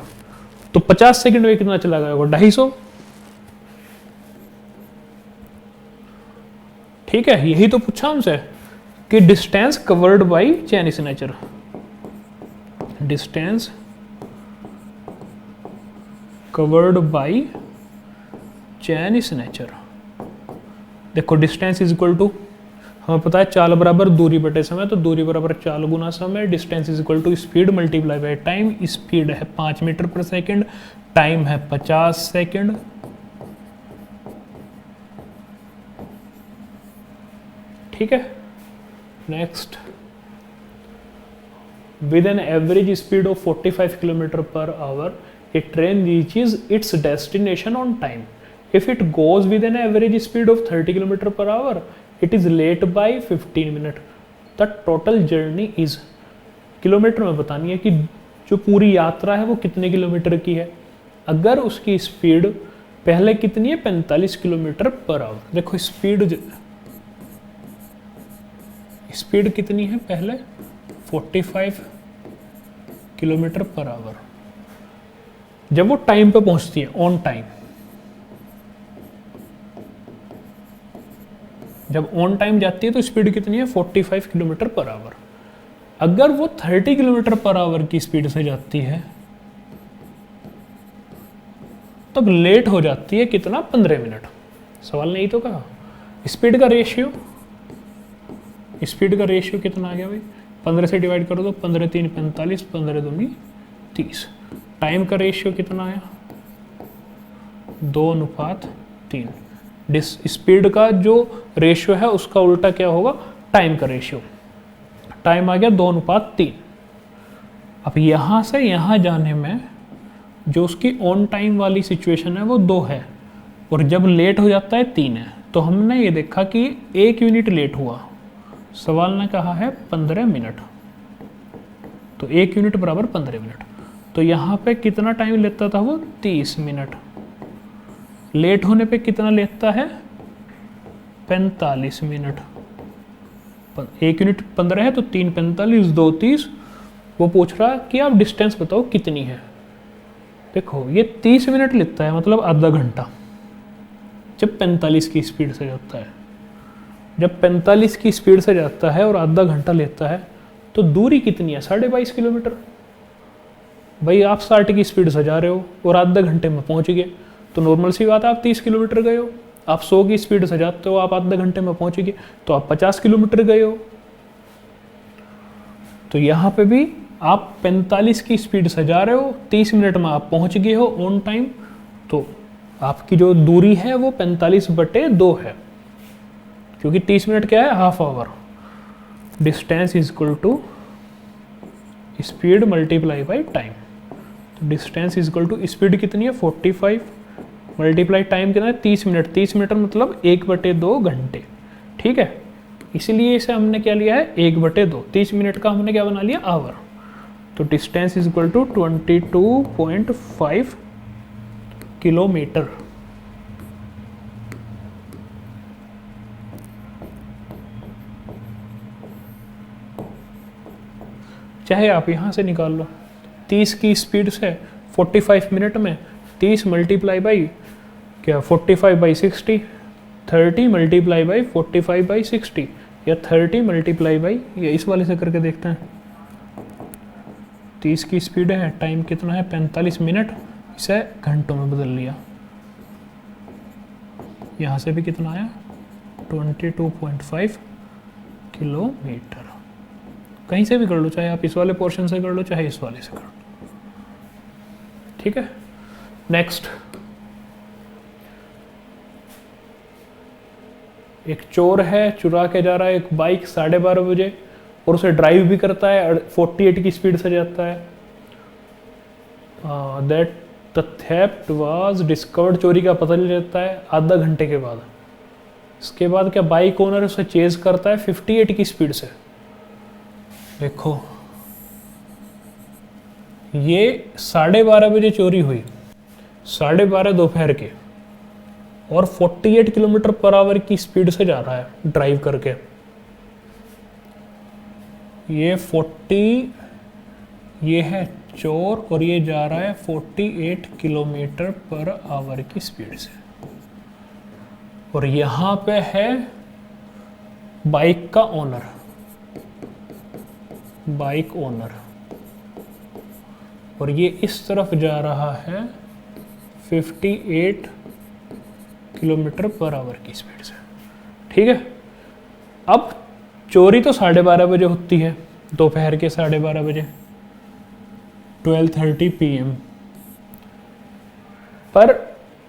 तो 50 सेकंड में कितना चला गया होगा 250। ठीक है, यही तो पूछा हमसे कि distance covered by chain snatcher, distance covered by chain snatcher. देखो डिस्टेंस इज इक्वल टू, हमें पता है चाल बराबर दूरी बटे समय, तो दूरी बराबर चाल गुना समय, distance is equal to speed multiply by time. Speed है 5 मीटर पर सेकंड, टाइम है 50 सेकंड। ठीक है, next, with an average speed of 45 kilometre per our a train reaches its destination on time. If it goes with an average speed of 30 km per hour, it is late by 15 minutes. The total journey is, kilometre में बतानी है कि जो पूरी यात्रा है वो कितने किलोमीटर की है। अगर उसकी स्पीड पहले कितनी है 45 किलोमीटर पर आवर। देखो स्पीड कितनी है पहले 45 किलोमीटर पर आवर। जब वो टाइम पे पहुंचती है ऑन टाइम, जब ऑन टाइम जाती है तो स्पीड कितनी है 45 किलोमीटर पर आवर। अगर वो 30 किलोमीटर पर आवर की स्पीड से जाती है तब लेट हो जाती है कितना 15 मिनट। सवाल नहीं तो कहा। स्पीड का रेशियो कितना आ गया भाई, 15 से डिवाइड करो तो 15 3 45, 15 दूनी 30। टाइम का रेशियो कितना आया 2:3। स्पीड का जो रेशियो है उसका उल्टा क्या होगा, टाइम का रेशियो। टाइम आ गया 2:3। अब यहाँ से यहाँ जाने में जो उसकी ऑन टाइम वाली सिचुएशन है वो 2 है, और जब लेट हो जाता है 3 है। तो हमने ये देखा कि 1 यूनिट लेट हुआ, सवाल ने कहा है 15 मिनट, तो 1 यूनिट बराबर 15 मिनट। तो यहाँ पे कितना टाइम लेता था वो, 30 मिनट। लेट होने पे कितना लेता है, 45 मिनट। 1 यूनिट 15 है तो 3 45 2 30। वो पूछ रहा कि आप डिस्टेंस बताओ कितनी है। देखो ये 30 मिनट लेता है, मतलब आधा घंटा, जब 45 की स्पीड से जाता है। जब 45 की स्पीड से जाता है और आधा घंटा लेता है, तो दूरी कितनी है, 22.5 किलोमीटर। भाई आप 60 की स्पीड से जा रहे हो और आधे घंटे में पहुंच गए, तो नॉर्मल सी बात है आप 30 किलोमीटर गए हो। आप 100 की स्पीड से जाते हो, आप आधे घंटे में पहुंच गए, तो आप 50 किलोमीटर गए हो। तो यहाँ पे भी आप 45 की स्पीड से जा रहे हो, 30 मिनट में आप पहुंच गए हो ऑन टाइम, तो आपकी जो दूरी है वो 45/2 है, क्योंकि 30 मिनट क्या है, half hour. Distance is equal to speed multiply by time. तो distance is equal to speed कितनी है 45 मल्टीप्लाई टाइम कितना है 30 मिनट। 30 मिनट मतलब 1/2 घंटे, ठीक है। इसीलिए इसे हमने क्या लिया है 1/2। 30 मिनट का हमने क्या बना लिया, आवर। तो distance is equal to 22.5 kilometre. चाहे आप यहाँ से निकाल लो, 30 की स्पीड से 45 मिनट में 30 मल्टीप्लाई बाई क्या 45/60, 30 मल्टीप्लाई बाई 45/60, या 30 मल्टीप्लाई बाई, या इस वाले से करके देखते हैं। 30 की स्पीड है, टाइम कितना है 45 मिनट, इसे घंटों में बदल लिया। यहाँ से भी कितना आया 22.5 किलोमीटर। कहीं से भी कर लो, चाहे आप इस वाले पोर्शन से कर लो, चाहे इस वाले से कर लो, ठीक है। नेक्स्ट, एक चोर है, चुरा के जा रहा है एक बाइक 12:30 बजे, और उसे ड्राइव भी करता है, 48 की स्पीड से जाता है। That the theft was discovered, चोरी का पता चल जाता है आधा घंटे के बाद। इसके बाद क्या बाइक ओनर उसे चेज करता है 58 की स्पीड से। देखो ये 12:30 बजे चोरी हुई, 12:30 दोपहर के, और 48 किलोमीटर पर आवर की स्पीड से जा रहा है ड्राइव करके। ये है चोर, और ये जा रहा है 48 किलोमीटर पर आवर की स्पीड से। और यहां पे है बाइक का ओनर, बाइक ओनर, और ये इस तरफ जा रहा है 58 किलोमीटर पर आवर की स्पीड से, ठीक है। अब चोरी तो 12:30 बजे होती है, दोपहर के 12:30 बजे, 12:30 PM। पर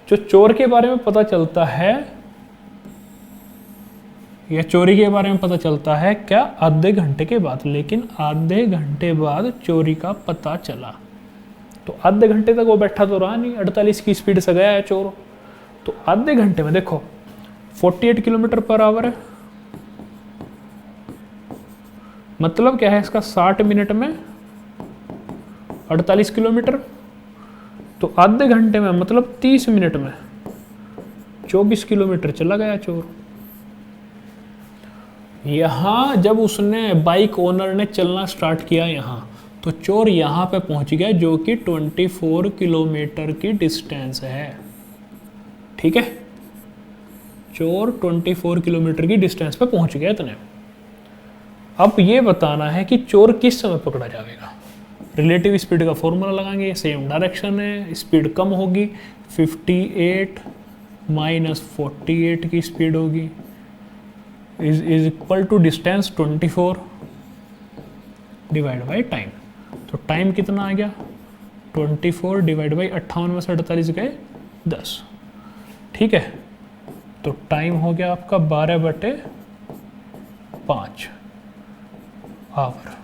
जो चोर के बारे में पता चलता है, या चोरी के बारे में पता चलता है क्या, आधे घंटे के बाद। लेकिन आधे घंटे बाद चोरी का पता चला, तो आधे घंटे तक वो बैठा तो रहा नहीं, 48 की स्पीड से गया है चोर। तो आधे घंटे में देखो 48 किलोमीटर पर आवर है, मतलब क्या है इसका, 60 मिनट में 48 किलोमीटर। तो आधे घंटे में मतलब 30 मिनट में 24 किलोमीटर चला गया चोर। यहां जब उसने बाइक ओनर ने चलना स्टार्ट किया यहाँ, तो चोर यहाँ पे पहुंच गया, जो कि 24 किलोमीटर की डिस्टेंस है, ठीक है। चोर 24 किलोमीटर की डिस्टेंस पे पहुंच गया इतने। अब ये बताना है कि चोर किस समय पकड़ा जाएगा। रिलेटिव स्पीड का फॉर्मूला लगाएंगे, सेम डायरेक्शन है, स्पीड कम होगी, 58 माइनस 48 की स्पीड होगी, is equal to distance 24 divide by time. तो टाइम कितना आ गया 24 डिवाइड बाई 58 में से 48 गए 10, ठीक है। तो टाइम हो गया आपका 12/5 आवर।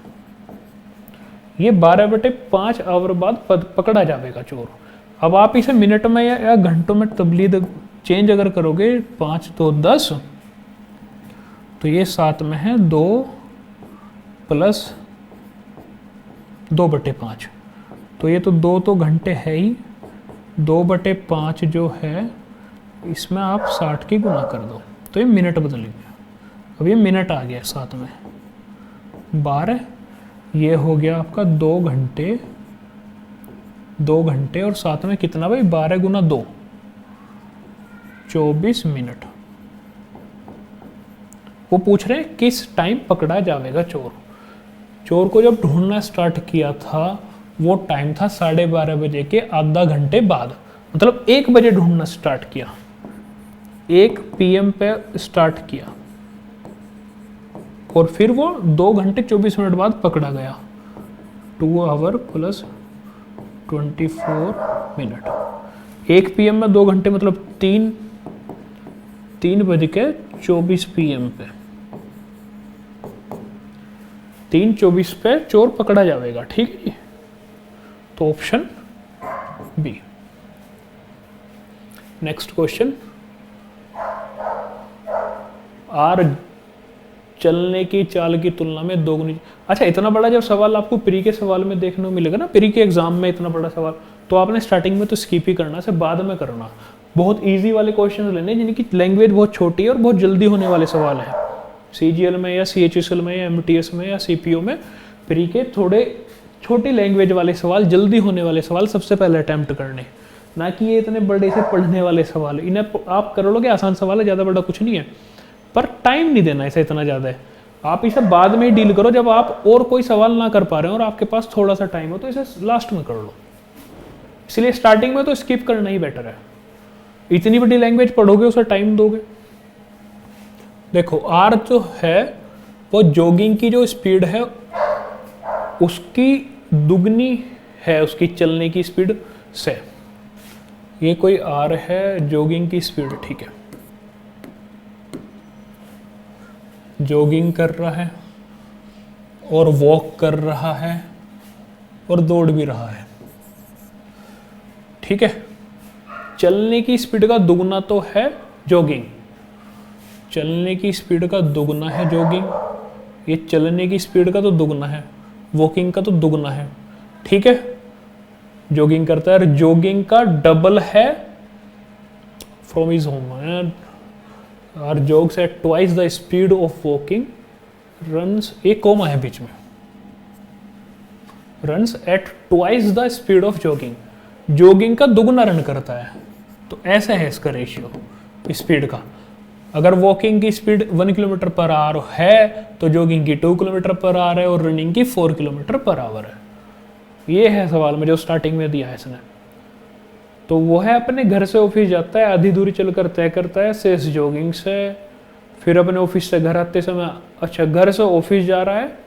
ये 12/5 आवर बाद पकड़ा जाएगा चोर। अब आप इसे मिनट में या घंटों में तब्दील चेंज अगर करोगे, 5 2 10, तो ये 7 में है 2 + 2/5, तो ये तो 2 तो घंटे है ही, 2/5 जो है इसमें आप 60 की गुना कर दो तो ये मिनट बदल गया। अब ये मिनट आ गया 7 में 12, ये हो गया आपका 2 घंटे, 2 घंटे और 7 में कितना भाई, 12 × 2 24 मिनट। वो पूछ रहे हैं किस टाइम पकड़ा जाएगा चोर। चोर को जब ढूंढना स्टार्ट किया था वो टाइम था 12:30 बजे के आधा घंटे बाद, मतलब 1 बजे ढूंढना स्टार्ट किया, 1 PM पे स्टार्ट किया और फिर वो 2 घंटे 24 मिनट बाद पकड़ा गया। 2 आवर + 24 मिनट। 1 PM में 2 घंटे मतलब 3:24 PM पे, 3:24 पे चोर पकड़ा जाएगा। ठीक है जी, तो ऑप्शन बी। नेक्स्ट क्वेश्चन, आर चलने की चाल की तुलना में दोगुनी। अच्छा, इतना बड़ा जब सवाल आपको प्री के सवाल में देखने को मिलेगा ना, प्री के एग्जाम में इतना बड़ा सवाल, तो आपने स्टार्टिंग में तो स्किप ही करना से बाद में करना। बहुत इजी वाले क्वेश्चन लेने जिनकी लैंग्वेज बहुत छोटी है और बहुत जल्दी होने वाले सवाल हैं। CGL में या CHSL में या MTS में या CPO में प्री के थोड़े छोटी लैंग्वेज वाले सवाल, जल्दी होने वाले सवाल सबसे पहले अटैम्प्ट करने, ना कि ये इतने बड़े से पढ़ने वाले सवाल। इन्हें आप कर लोगे, आसान सवाल है, ज़्यादा बड़ा कुछ नहीं है, पर टाइम नहीं देना इसे इतना ज़्यादा है। आप इसे बाद में ही डील करो, जब आप और कोई सवाल ना कर पा रहे हो और आपके पास थोड़ा सा टाइम हो तो इसे लास्ट में कर लो। इसलिए स्टार्टिंग में तो स्किप करना ही बेटर है। इतनी बड़ी लैंग्वेज पढ़ोगे उसे टाइम दोगे। देखो, आर जो है वो जॉगिंग की जो स्पीड है उसकी दुगनी है उसकी चलने की स्पीड से। ये कोई आर है जॉगिंग की स्पीड, ठीक है, जॉगिंग कर रहा है और वॉक कर रहा है और दौड़ भी रहा है। ठीक है, चलने की स्पीड का दुगना तो है जॉगिंग, चलने की स्पीड का दुगना है जॉगिंग, ये चलने की स्पीड का तो दुगना है, वॉकिंग का तो दुगना है। ठीक है, जॉगिंग करता है, जॉगिंग का डबल है फ्रॉम हिज होम, और jogs at twice the speed of walking, runs, एक कोमा है बीच में, runs at twice the speed of jogging, jogging का दुगना रन करता है। तो ऐसा है इसका रेशियो स्पीड का। अगर वॉकिंग की स्पीड 1 किलोमीटर पर आवर है तो जॉगिंग की 2 किलोमीटर पर आवर है और रनिंग की 4 किलोमीटर पर आवर है। ये है सवाल में जो स्टार्टिंग में दिया है इसने। तो वो है अपने घर से ऑफिस जाता है, आधी दूरी चलकर तय करता है शेष जॉगिंग से, फिर अपने ऑफिस से घर आते समय, अच्छा घर से ऑफिस जा रहा है,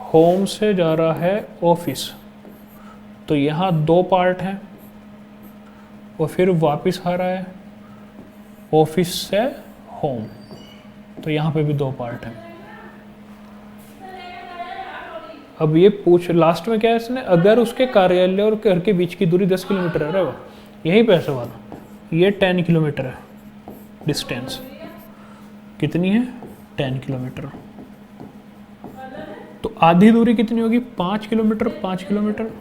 होम से जा रहा है ऑफिस, तो यहाँ 2 पार्ट हैं, और फिर वापस आ रहा है ऑफिस से होम, तो यहाँ पे भी 2 पार्ट हैं। अब ये पूछ लास्ट में क्या है इसने, अगर उसके कार्यालय और घर के बीच की दूरी 10 किलोमीटर है, वो यही पे सवाल, ये 10 किलोमीटर है डिस्टेंस, कितनी है 10 किलोमीटर, तो आधी दूरी कितनी होगी 5 किलोमीटर, 5 किलोमीटर।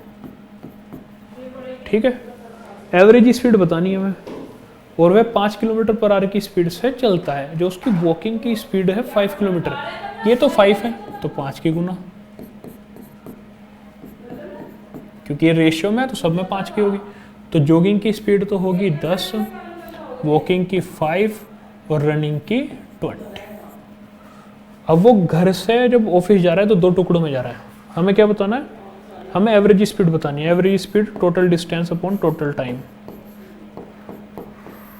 ठीक है, एवरेज स्पीड बतानी है हमें, और वह 5 किलोमीटर पर आवर की स्पीड से चलता है, जो उसकी वॉकिंग की स्पीड है 5 किलोमीटर, ये तो 5 है तो 5 की गुना, क्योंकि ये रेशियो में है तो सब में 5 की होगी। तो जॉगिंग की स्पीड तो होगी 10, वॉकिंग की 5 और रनिंग की 20। अब वो घर से जब ऑफिस जा रहा है तो 2 टुकड़ों में जा रहा है, हमें क्या बताना है, हमें एवरेज स्पीड बतानी है। Average speed total distance upon total time.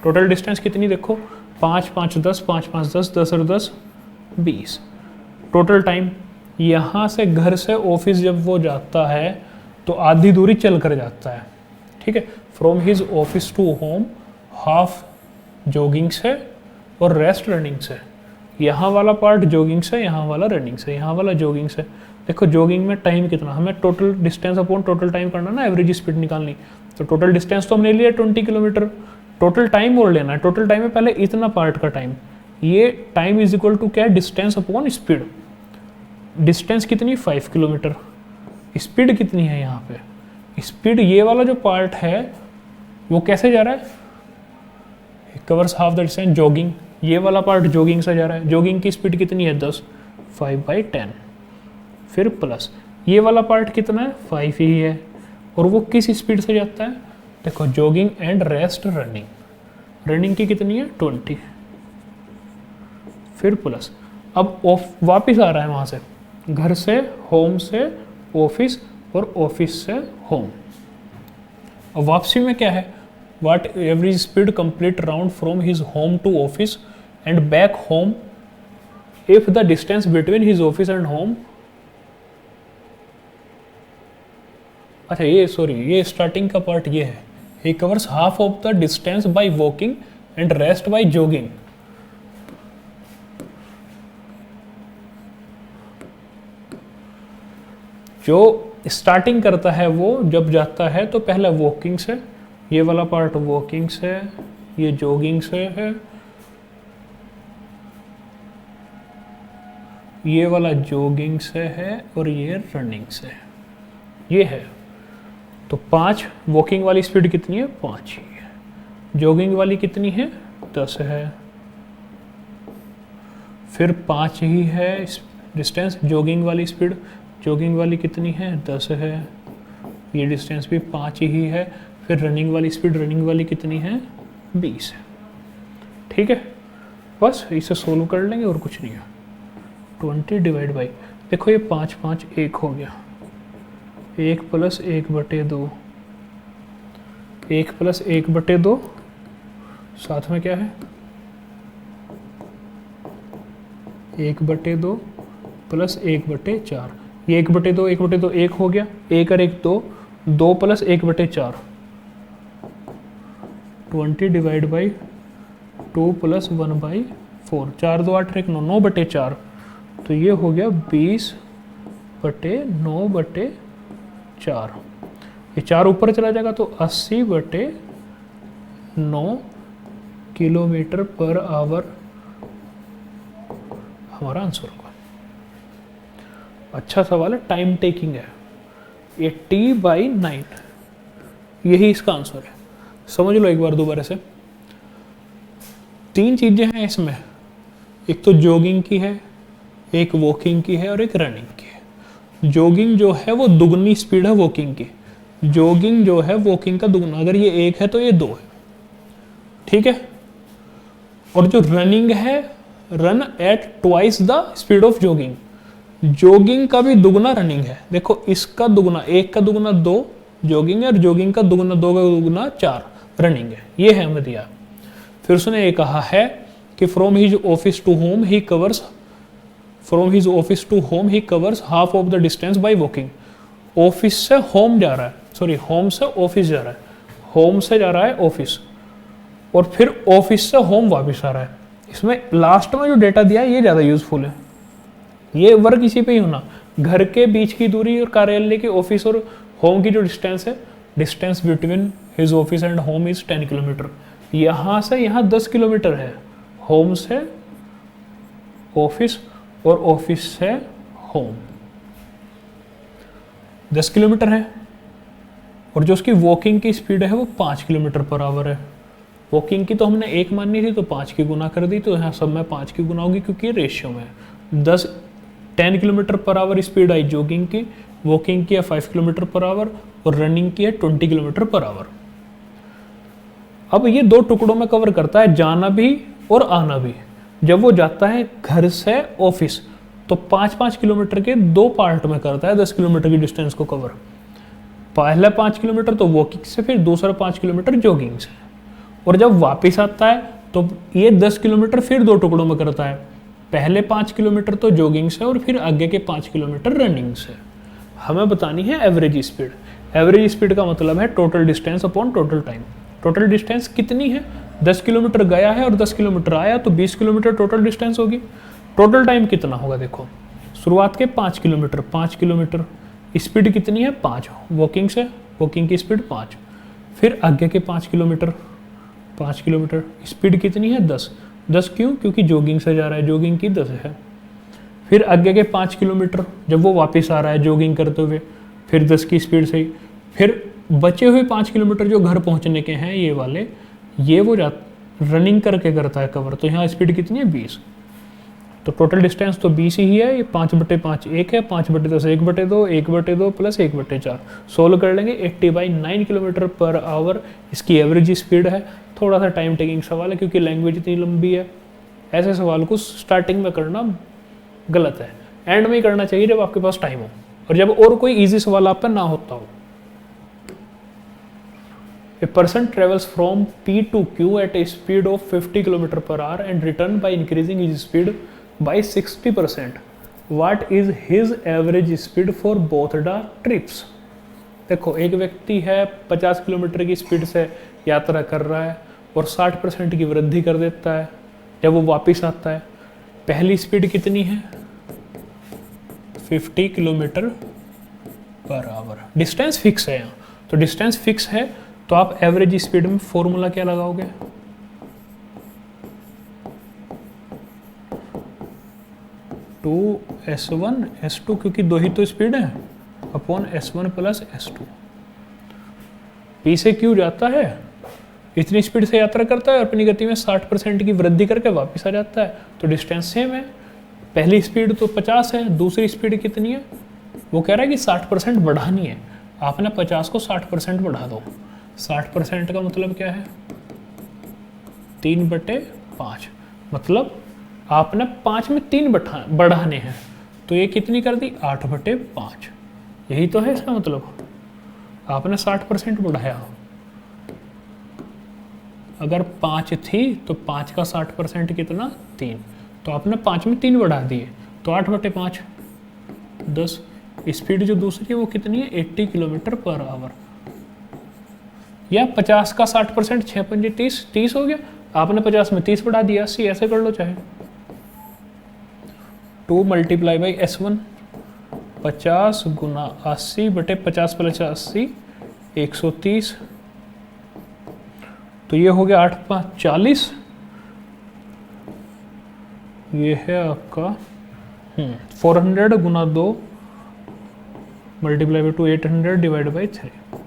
Total distance कितनी देखो, 5 5 10, 5 5 10, 10 और 10 20। टोटल टाइम, यहाँ से घर से ऑफिस जब वो जाता है तो आधी दूरी चल कर जाता है। ठीक है, from his office to home half jogging से और रेस्ट रनिंग से। यहाँ वाला पार्ट जॉगिंग से, यहाँ वाला रनिंग से, यहाँ वाला जॉगिंग से। देखो जॉगिंग में टाइम कितना, हमें total distance upon total time करना ना, एवरेज स्पीड निकालनी। तो टोटल डिस्टेंस तो हमने लिया 20 किलोमीटर, टोटल टाइम और लेना है। टोटल टाइम में पहले इतना पार्ट का टाइम, ये टाइम इज इक्वल टू क्या है, डिस्टेंस अपॉन स्पीड। डिस्टेंस कितनी 5 किलोमीटर, स्पीड कितनी है यहाँ पे, स्पीड ये वाला जो पार्ट है वो कैसे जा रहा है, covers half the distance jogging, ये वाला पार्ट जॉगिंग से जा रहा है। जॉगिंग की स्पीड कितनी है 10, 5/10, फिर प्लस ये वाला पार्ट कितना है 5 ही है, और वो किस स्पीड से जाता है, देखो jogging and rest running, running की कितनी है 20, फिर प्लस। अब वापिस आ रहा है वहाँ से, घर से, होम से ऑफिस, और ऑफिस से होम। अब वापसी में क्या है, what average speed complete round from his home to office and back home if the distance between his office and home. अच्छा ये सॉरी, ये स्टार्टिंग का पार्ट ये है, he covers half of the distance by walking and rest by jogging. जो starting करता है वो जब जाता है तो पहले वॉकिंग से, ये वाला पार्ट वॉकिंग से, ये जॉगिंग से है, ये वाला जॉगिंग से है, और ये रनिंग से, ये है। तो 5 वॉकिंग वाली स्पीड कितनी है 5 ही है, जॉगिंग वाली कितनी है 10 है, फिर 5 ही है डिस्टेंस, जॉगिंग वाली स्पीड, जॉगिंग वाली कितनी है 10 है, ये डिस्टेंस भी 5 ही है, फिर रनिंग वाली स्पीड, रनिंग वाली कितनी है 20 है। ठीक है, बस इसे सोल्व कर लेंगे और कुछ नहीं है। 20 डिवाइड बाई, देखो ये 5 5 1 हो गया, 1 + 1/2, 1 + 1/2, साथ में क्या है 1/2 + 1/4, ये 1/2 1/2 1 हो गया, 1 और 1 2, 2 + 1/4, 20 डिवाइड बाई 2 + 1/4, 4 2 8 1 9, 9/4, तो ये हो गया 20/9/4, ये 4 ऊपर चला जाएगा तो 80/9 किलोमीटर पर आवर हमारा आंसर होगा। अच्छा सवाल है, टाइम टेकिंग है, ये T/9, यही इसका आंसर है। समझ लो एक बार दोबारा से, 3 चीजें हैं इसमें, एक तो जॉगिंग की है, एक वॉकिंग की है, और एक रनिंग की है। जॉगिंग जो है वो दुगनी स्पीड है वॉकिंग की, जॉगिंग जो है वॉकिंग का दुगना, अगर ये 1 है तो ये 2 है, ठीक है। और जो रनिंग है, run at twice the speed of jogging, jogging का भी दुगना रनिंग है। देखो इसका दुगना, 1 का दुगना 2 जॉगिंग है, और जॉगिंग का दुगना 2 का दुगना 4 रनिंग है, ये है हमें दिया। फिर उसने ये कहा है कि from his office to home he covers, from his office to home he covers half of the distance by walking. Office से होम जा रहा है, सॉरी होम से ऑफिस जा रहा है, होम से जा रहा है ऑफिस, और फिर ऑफिस से होम वापस आ रहा है। इसमें लास्ट में जो डेटा दिया है ये ज़्यादा यूजफुल है, ये वर्क इसी पे ही होना। घर के बीच की दूरी और कार्यालय के ऑफिस और होम की जो डिस्टेंस है, distance between his office and home is 10 kilometre. यहाँ से यहाँ 10 किलोमीटर है, होम से ऑफिस और ऑफिस से होम 10 किलोमीटर है, और जो उसकी वॉकिंग की स्पीड है वो 5 किलोमीटर पर आवर है। वॉकिंग की तो हमने 1 माननी थी तो 5 की गुना कर दी, तो यहाँ सब में 5 की गुना होगी क्योंकि ये रेशियो में है। 10 kilometre per our speed I jogging की, वॉकिंग की है 5 किलोमीटर पर आवर, और रनिंग की है 20 किलोमीटर पर आवर। अब ये 2 टुकड़ों में कवर करता है, जाना भी और आना भी। जब वो जाता है घर से ऑफिस तो 5-5 किलोमीटर के 2 पार्ट में करता है 10 किलोमीटर की डिस्टेंस को कवर। पहला 5 किलोमीटर तो वॉकिंग से, फिर दूसरा 5 किलोमीटर जॉगिंग से, और जब वापस आता है तो ये 10 किलोमीटर फिर 2 टुकड़ों में करता है, पहले 5 किलोमीटर तो जॉगिंग से और फिर आगे के 5 किलोमीटर रनिंग से। हमें बतानी है एवरेज स्पीड। एवरेज स्पीड का मतलब है total distance upon total time. Total distance कितनी है 10 किलोमीटर गया है और 10 किलोमीटर आया, तो 20 किलोमीटर टोटल डिस्टेंस होगी। टोटल टाइम कितना होगा देखो, शुरुआत के 5 किलोमीटर, 5 किलोमीटर, स्पीड कितनी है 5 वॉकिंग से, वॉकिंग की स्पीड 5, फिर आगे के 5 किलोमीटर, 5 किलोमीटर स्पीड कितनी है 10, 10 क्यों, क्योंकि जॉगिंग से जा रहा है, जॉगिंग की 10 है। फिर आगे के 5 किलोमीटर जब वो वापस आ रहा है जॉगिंग करते हुए, फिर 10 की स्पीड से ही, फिर बचे हुए 5 किलोमीटर जो घर पहुंचने के हैं ये वाले, ये वो रनिंग करके करता है कवर, तो यहाँ स्पीड कितनी है 20, तो टोटल डिस्टेंस तो 20 ही है। ये 5/5 1 है, 5/10 1/2, 1/2 प्लस 1/4, सोल्व कर लेंगे। 80/9 किलोमीटर पर आवर इसकी एवरेज स्पीड है। थोड़ा सा टाइम टेकिंग सवाल है क्योंकि लैंग्वेज इतनी लंबी है। ऐसे सवाल को स्टार्टिंग में करना गलत है, एंड में ही करना चाहिए जब आपके पास टाइम हो और जब और कोई ईजी सवाल आप पर ना होता हो। A person travels from P to Q at a speed of 50 km per hour and return by increasing his speed by 60%. What is his average speed for both the trips? देखो एक व्यक्ति है 50 किलोमीटर की speed से यात्रा कर रहा है और 60% की वृद्धि कर देता है जब वो वापस आता है। पहली स्पीड कितनी है 50 kilometre per our, distance fix है यहाँ, तो डिस्टेंस फिक्स है तो आप एवरेज स्पीड में फॉर्मूला क्या लगाओगे 2s1 s2, क्योंकि दो ही तो स्पीड है, upon s1 plus s2। P से Q जाता है, इतनी स्पीड से यात्रा करता है और अपनी गति में 60% की वृद्धि करके वापस आ जाता है, तो डिस्टेंस सेम है। पहली स्पीड तो 50 है, दूसरी स्पीड कितनी है, वो कह रहा है कि 60% बढ़ानी है। आपने 50 को 60% बढ़ा दो, 60% का मतलब क्या है 3/5, मतलब आपने 5 में 3 बढ़ाने हैं, तो ये कितनी कर दी 8/5। यही तो है इसका मतलब, आपने 60% बढ़ाया। अगर 5 थी तो 5 का 60% कितना 3, तो आपने 5 में 3 बढ़ा दिए, तो 8/5 10। स्पीड जो दूसरी है वो कितनी है 80 किलोमीटर पर आवर, या 50 का 60%, 6×5 30, 30 हो गया। आपने 50 में 30 बढ़ा दिया 80, ऐसे कर लो चाहे। 2 × s1, 50 गुना 80/50 प्लस 80 130, तो ये हो गया 8×5 40। ये है आपका 400 गुना 2 × 2 800 /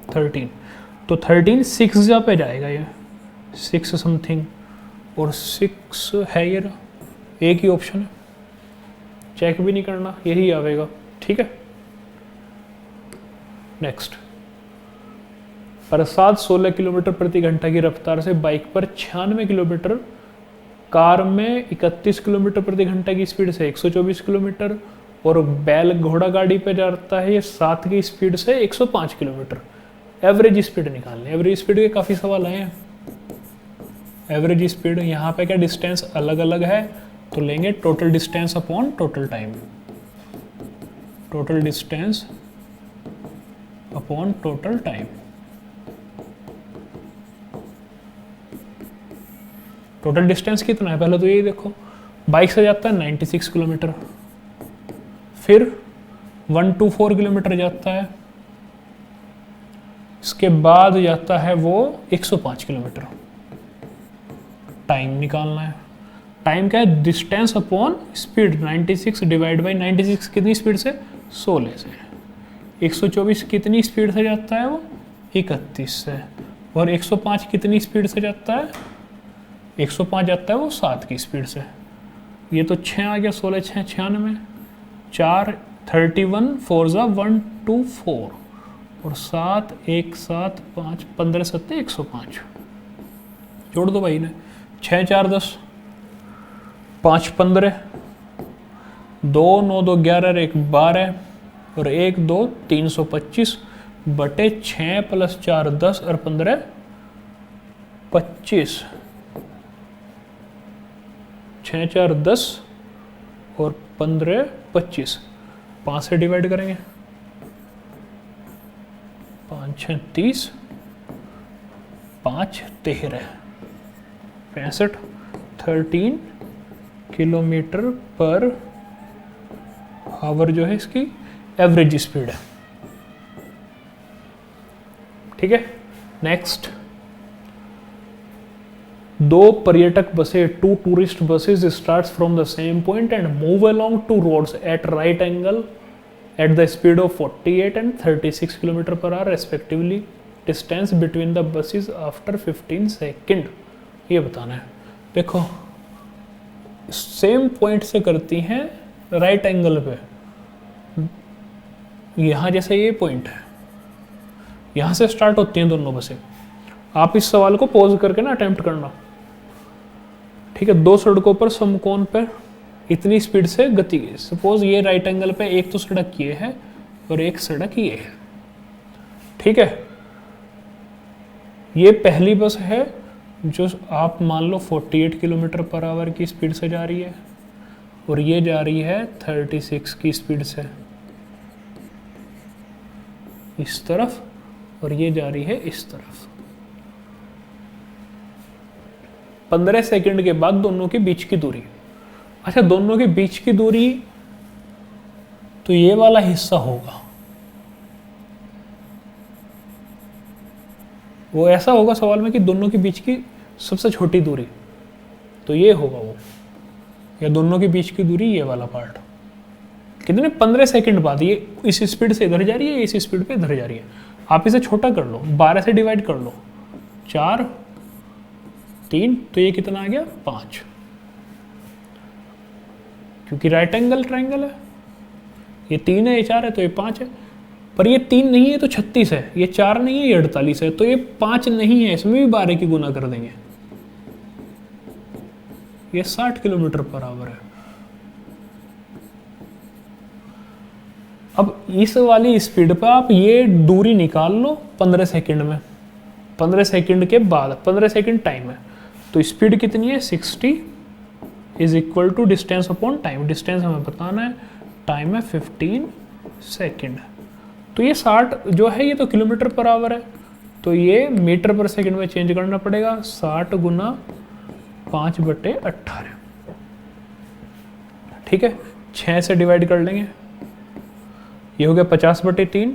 13, तो 13 6 जा पे जाएगा, ये 6 समथिंग, और 6 है ये ना, एक ही ऑप्शन है, चेक भी नहीं करना, यही आवेगा। ठीक है, नेक्स्ट। प्रसाद 16 किलोमीटर प्रति घंटा की रफ्तार से बाइक पर 96 किलोमीटर, कार में 31 किलोमीटर प्रति घंटा की स्पीड से 124 किलोमीटर, और बैल घोड़ा गाड़ी पे जाता है ये 7 की स्पीड से 105 किलोमीटर। एवरेज स्पीड निकालनी, एवरेज स्पीड के काफ़ी सवाल आए हैं। एवरेज स्पीड यहाँ पे क्या डिस्टेंस अलग अलग है, तो लेंगे total distance upon total time, total distance upon total time. Total distance कितना है पहले तो यही देखो, बाइक से जाता है 96 किलोमीटर, फिर 124 किलोमीटर जाता है, इसके बाद जाता है वो 105 किलोमीटर। टाइम निकालना है, टाइम क्या है distance upon speed, 96 divide by 96 कितनी स्पीड से 16 से, 124 कितनी स्पीड से जाता है वो 31 से, और 105 कितनी स्पीड से जाता है 105 जाता है वो 7 की स्पीड से। ये तो 6 आ गया, 16 6 96, 4 31 4 ज़ा 124, और 7 1 7 5 15 7 105, जोड़ दो भाई ने, 6 4 10, 5 15, 2 9 2 11 1 12, और 1 2 325 बटे 6 + 4 10 और 15 25, 6 4 10 और 15 25, 5 से डिवाइड करेंगे, 5 6 30, 5 13, 13 किलोमीटर पर आवर जो है इसकी एवरेज स्पीड है। ठीक है, नेक्स्ट, 2 पर्यटक बसें, 2 tourist buses starts from the same point and move along 2 roads at right angle at the speed of 48 and 36 km per hour respectively. Distance between the buses after 15 second. ये बताना है। देखो same point से करती हैं right angle पे, यहाँ जैसे ये पॉइंट है, यहाँ से स्टार्ट होती हैं दोनों बसें। आप इस सवाल को पॉज करके ना अटेम्प्ट करना, ठीक है। 2 सड़कों पर समकोण पर इतनी स्पीड से गति है। सपोज ये राइट एंगल पे एक तो सड़क ये है और एक सड़क ये है, ठीक है। ये पहली बस है जो आप मान लो 48 किलोमीटर पर आवर की स्पीड से जा रही है और ये जा रही है 36 की स्पीड से इस तरफ, और ये जा रही है इस तरफ। 15 सेकंड के बाद दोनों के बीच की दूरी, अच्छा दोनों के बीच की दूरी तो ये वाला हिस्सा होगा, वो ऐसा होगा सवाल में कि दोनों के बीच की सबसे छोटी दूरी तो ये होगा वो, या दोनों के बीच की दूरी ये वाला पार्ट। कितने 15 सेकंड बाद ये इस स्पीड से इधर जा रही है, इस स्पीड पे इधर जा रही है। आप इसे छोटा कर लो, 12 से डिवाइड कर लो, 4 3, तो ये कितना आ गया 5, क्योंकि राइट एंगल ट्रायंगल है। ये 3 है, ये 4 है, तो ये 5 है। पर ये 3 नहीं है तो 36 है, ये 4 नहीं है ये 48 है, तो ये 5 नहीं है, इसमें भी 12 की गुना कर देंगे। ये 60 किलोमीटर पर आवर है। अब इस वाली स्पीड पर आप ये दूरी निकाल लो 15 सेकंड में, 15 सेकंड के बाद 15 सेकंड टाइम है, तो स्पीड कितनी है 60 is equal to distance upon time. Distance हमें बताना है, टाइम है 15 सेकेंड। तो ये 60 जो है ये तो किलोमीटर पर आवर है, तो ये मीटर पर सेकंड में चेंज करना पड़ेगा। 60 गुना 5/18, ठीक है। 6 से डिवाइड कर लेंगे, ये हो गया 50/3,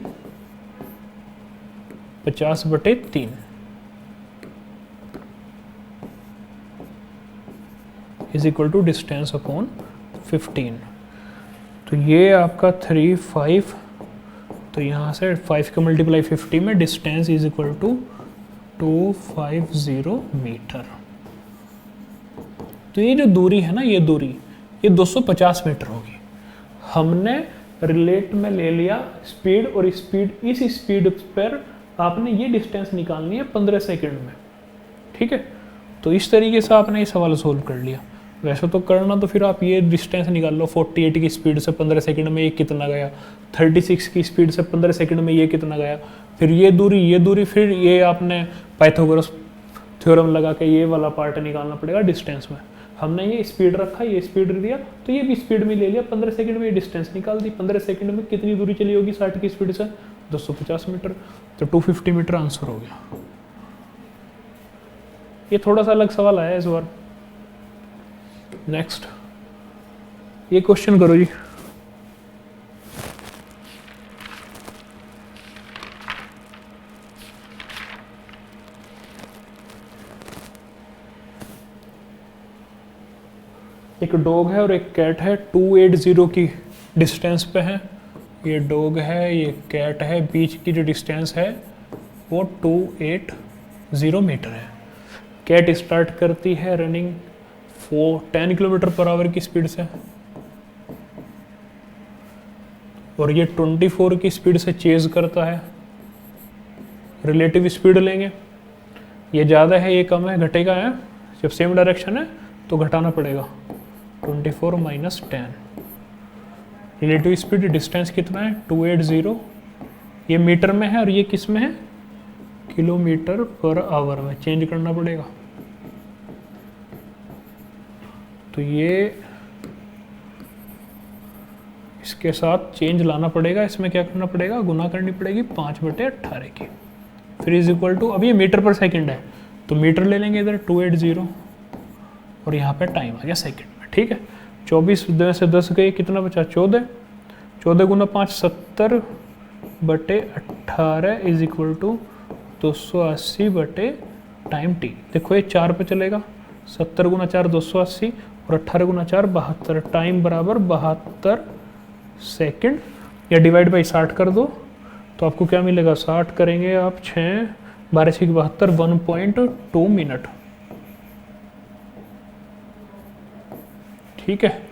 50/3 is equal to distance upon 15। तो ये आपका 3 5, तो यहाँ से 5 का मल्टीप्लाई 50 में distance is equal to 250 metre. तो ये जो दूरी है ना, ये दूरी ये 250 मीटर होगी। हमने रिलेट में ले लिया स्पीड, और स्पीड, इस स्पीड पर आपने ये डिस्टेंस निकालनी है 15 सेकंड में, ठीक है। तो इस तरीके से आपने ये सवाल सोल्व कर लिया। वैसे तो करना तो फिर आप ये डिस्टेंस निकाल लो, 48 की स्पीड से 15 सेकंड में ये कितना गया, 36 की स्पीड से 15 सेकंड में ये कितना गया, फिर ये दूरी, फिर ये आपने पाइथागोरस थ्योरम लगा के ये वाला पार्ट निकालना पड़ेगा डिस्टेंस में। हमने ये स्पीड रखा, ये स्पीड दिया, तो ये भी स्पीड में ले लिया, 15 सेकंड में ये डिस्टेंस निकाल दी। 15 सेकंड में कितनी दूरी चली होगी 60 की स्पीड से, 250 मीटर, तो 250 मीटर आंसर हो गया। ये थोड़ा सा अलग सवाल आया इस बार। नेक्स्ट, ये क्वेश्चन करो जी। एक डॉग है और एक कैट है, 280 की डिस्टेंस पे है। ये डॉग है, ये कैट है, बीच की जो डिस्टेंस है वो 280 मीटर है। कैट स्टार्ट करती है रनिंग 10 किलोमीटर पर आवर की स्पीड से, और ये 24 की स्पीड से चेज करता है। रिलेटिव स्पीड लेंगे, ये ज़्यादा है, ये कम है, घटेगा है। जब सेम डायरेक्शन है तो घटाना पड़ेगा, 24 माइनस 10। रिलेटिव स्पीड डिस्टेंस कितना है 280, ये मीटर में है और ये किस में है किलोमीटर पर आवर में, चेंज करना पड़ेगा। तो ये इसके साथ चेंज लाना पड़ेगा, इसमें क्या करना पड़ेगा, गुना करनी पड़ेगी 5/18 की। फिर इज इक्वल टू, अब ये मीटर पर सेकंड है तो मीटर ले लेंगे इधर 280 और यहाँ पे टाइम आ गया सेकंड में। ठीक है, 24 में से 10 गए, कितना बचा? 14। 14 गुना 5 70/18 is equal to 280 time T. देखो ये 4 पे चलेगा, 70 गुना 4 280 और 18 गुना 4 72, टाइम बराबर 72 सेकंड, या डिवाइड बाई 60 कर दो तो आपको क्या मिलेगा? 60 करेंगे आप 6 12 6 72, 1.2 मिनट। ठीक है,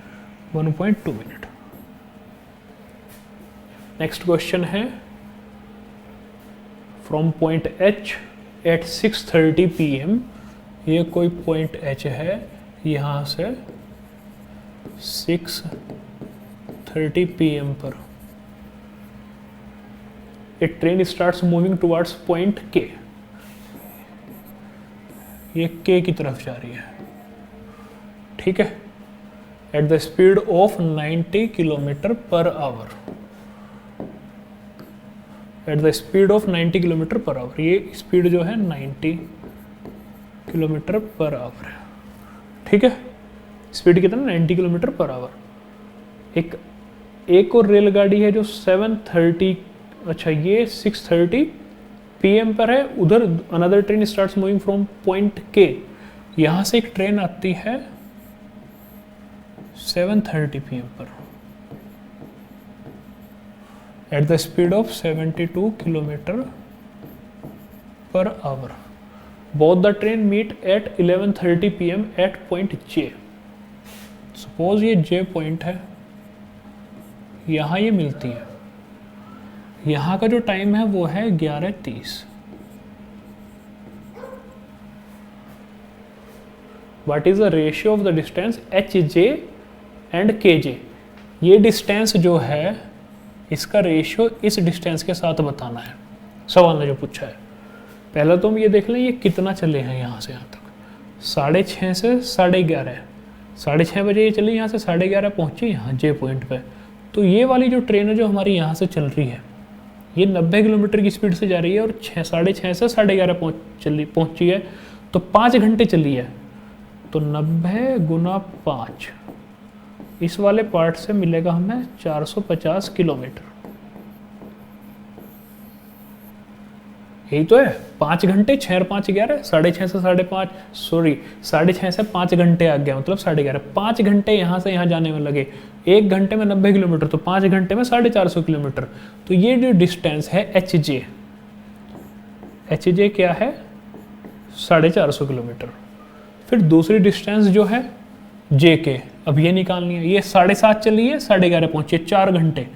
1.2 मिनट। नेक्स्ट क्वेश्चन है, from point H at 6:30 PM, ये कोई पॉइंट एच है, यहाँ से 6:30 PM पर a train starts moving towards point K. ये के की तरफ जा रही है। ठीक है, eight the speed of 90 kilometre per our, eight the speed of 90 kilometre per our. ये स्पीड जो है 90 किलोमीटर पर आवर है। ठीक है, स्पीड कितना? 90 किलोमीटर पर आवर। एक और रेलगाड़ी है जो 7:30, अच्छा ये 6:30 PM पर है, उधर another train starts moving from point के। यहाँ से एक ट्रेन आती है 7:30 PM पर at the speed of 72 kilometre per hour. Both the train meet at 11:30 PM at point J. Suppose ये जे पॉइंट है, यहाँ ये मिलती है। यहाँ का जो टाइम है वो है 11:30। What is the ratio of the distance HJ and KJ? ये डिस्टेंस जो है इसका रेशियो इस डिस्टेंस के साथ बताना है, सवाल ने जो पूछा है। पहला तो हम ये देख लें ये कितना चले हैं यहाँ से यहाँ तक, 6:30 से 11:30, 6:30 बजे ये चली, यहाँ से 11:30 पहुँची यहाँ जे पॉइंट पे। तो ये वाली जो ट्रेन है जो हमारी यहाँ से चल रही है, ये 90 किलोमीटर की स्पीड से जा रही है और 6:30 से 11:30 पहुँची है, तो 5 घंटे चली है। तो 90 गुना 5, इस वाले पार्ट से मिलेगा हमें 450 किलोमीटर। यही तो है, 5 घंटे, 6 और 5 11, 6:30 से 5:30, सॉरी 6:30 से 5 घंटे आ गया, मतलब 11:30। 5 घंटे यहाँ से यहाँ जाने में लगे, 1 घंटे में 90 किलोमीटर, तो 5 घंटे में 450 किलोमीटर। तो ये जो डिस्टेंस है एच जे क्या है? 450 किलोमीटर। फिर दूसरी डिस्टेंस जो है जे के, अब ये निकालनी है। ये 7:30 चली है, 11:30 पहुंची है, 4 घंटे,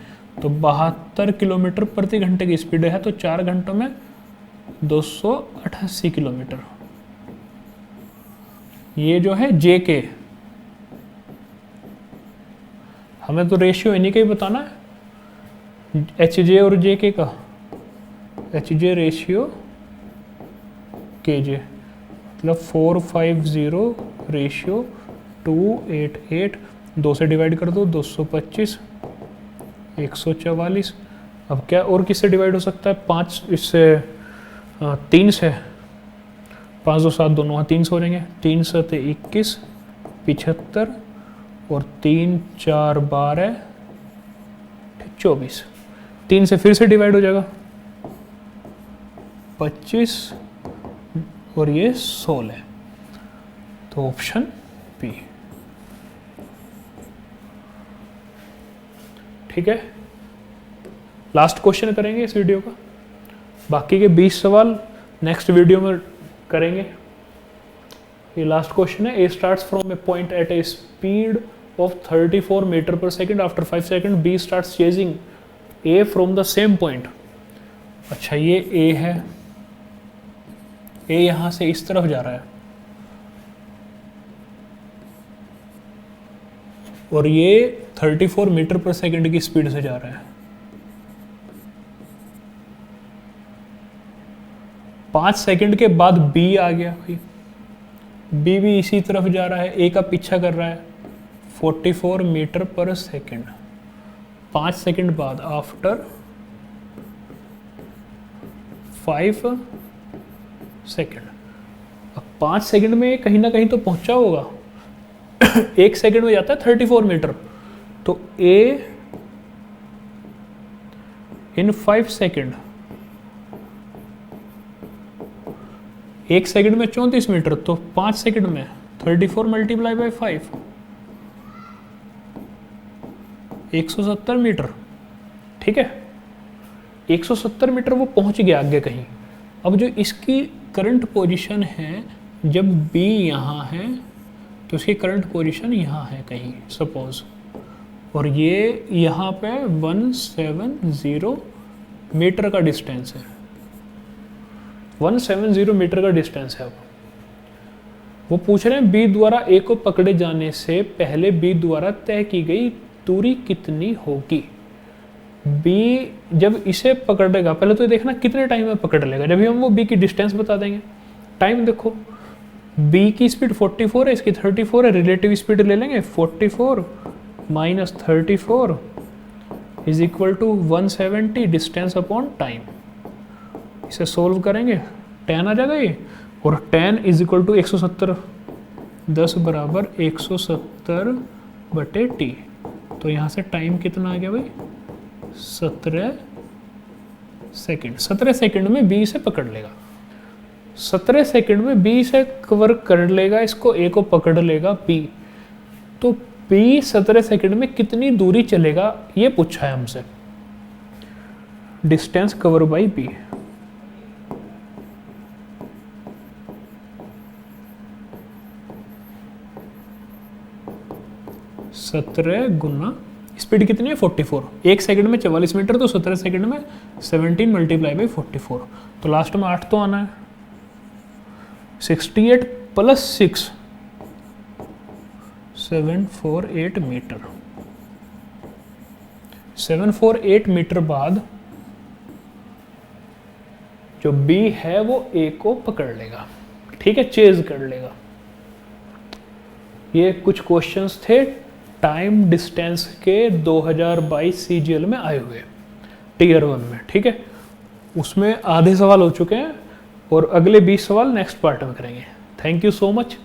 तो 72 किलोमीटर प्रति घंटे की स्पीड है, तो 4 घंटों में 288 किलोमीटर। ये जो है जे के, हमें तो रेशियो इन्हीं का ही बताना है, एच जे और जे के का। एच जे रेशियो के जे, मतलब 450 रेशियो 288, 2 से डिवाइड कर दो, 225, 144। अब क्या और किससे डिवाइड हो सकता है? 5 इससे 3 से, 5 2 7 दोनों 3 से हो जाएंगे, 3 से 21, 75 और 3 4 12 24। 3 से फिर से डिवाइड हो जाएगा, 25 और ये 16। तो ऑप्शन बी। ठीक है, लास्ट क्वेश्चन करेंगे इस वीडियो का, बाकी के 20 सवाल नेक्स्ट वीडियो में करेंगे। ये लास्ट क्वेश्चन है। A starts from a point at a speed of 34 metre per second, after 5 second B starts chasing A from the same point. अच्छा ये ए है, ए यहां से इस तरफ जा रहा है और ये 34 मीटर पर सेकेंड की स्पीड से जा रहा है। 5 सेकेंड के बाद बी आ गया भाई, बी भी इसी तरफ जा रहा है, ए का पीछा कर रहा है, 44 मीटर पर सेकेंड। 5 सेकेंड बाद, आफ्टर 5 सेकेंड, अब 5 सेकेंड में कहीं ना कहीं तो पहुंचा होगा, 1 सेकंड में जाता है 34 मीटर, तो A इन 5 सेकंड, 1 सेकंड में 34 मीटर, तो 5 सेकंड में 34 मल्टीप्लाई बाई 5, 170 मीटर। ठीक है, 170 मीटर वो पहुंच गया आगे कहीं। अब जो इसकी करंट पोजीशन है, जब B यहाँ है तो इसकी करंट पोजीशन यहाँ है कहीं सपोज, और ये यहाँ पे 170 मीटर का डिस्टेंस है, 170 मीटर का डिस्टेंस है। अब वो पूछ रहे हैं B द्वारा A को पकड़े जाने से पहले B द्वारा तय की गई दूरी कितनी होगी। B जब इसे पकड़ेगा, पहले तो ये देखना कितने टाइम में पकड़ लेगा, जब हम वो B की डिस्टेंस बता देंगे। टाइम देखो, B की स्पीड 44 है, इसकी 34 है, रिलेटिव स्पीड ले लेंगे 44 minus 34 is equal to 170 distance upon time. इसे सोल्व करेंगे 10 आ जाएगा ये, और 10 इज इक्वल टू 170, 10 बराबर 170 बटे T। तो यहाँ से टाइम कितना आ गया भाई, 17 सेकंड। 17 सेकंड में B से पकड़ लेगा, 17 सेकंड में B से कवर कर लेगा, इसको A को पकड़ लेगा B। तो B 17 सेकंड में कितनी दूरी चलेगा ये पूछा है हमसे, डिस्टेंस कवर बाई B। सत्रह गुना स्पीड कितनी है 44, 1 सेकंड में 44 मीटर, तो 17 सेकंड में 17 मल्टीप्लाई बाई 44, तो लास्ट में 8 तो आना है। 68 प्लस 6 748 मीटर। 748 मीटर बाद जो B है वो A को पकड़ लेगा, ठीक है, चेज कर लेगा। ये कुछ क्वेश्चंस थे टाइम डिस्टेंस के 2022 CGL में आए हुए टीयर 1 में, ठीक है। उसमें आधे सवाल हो चुके हैं और अगले 20 सवाल नेक्स्ट पार्ट में करेंगे। Thank you so much.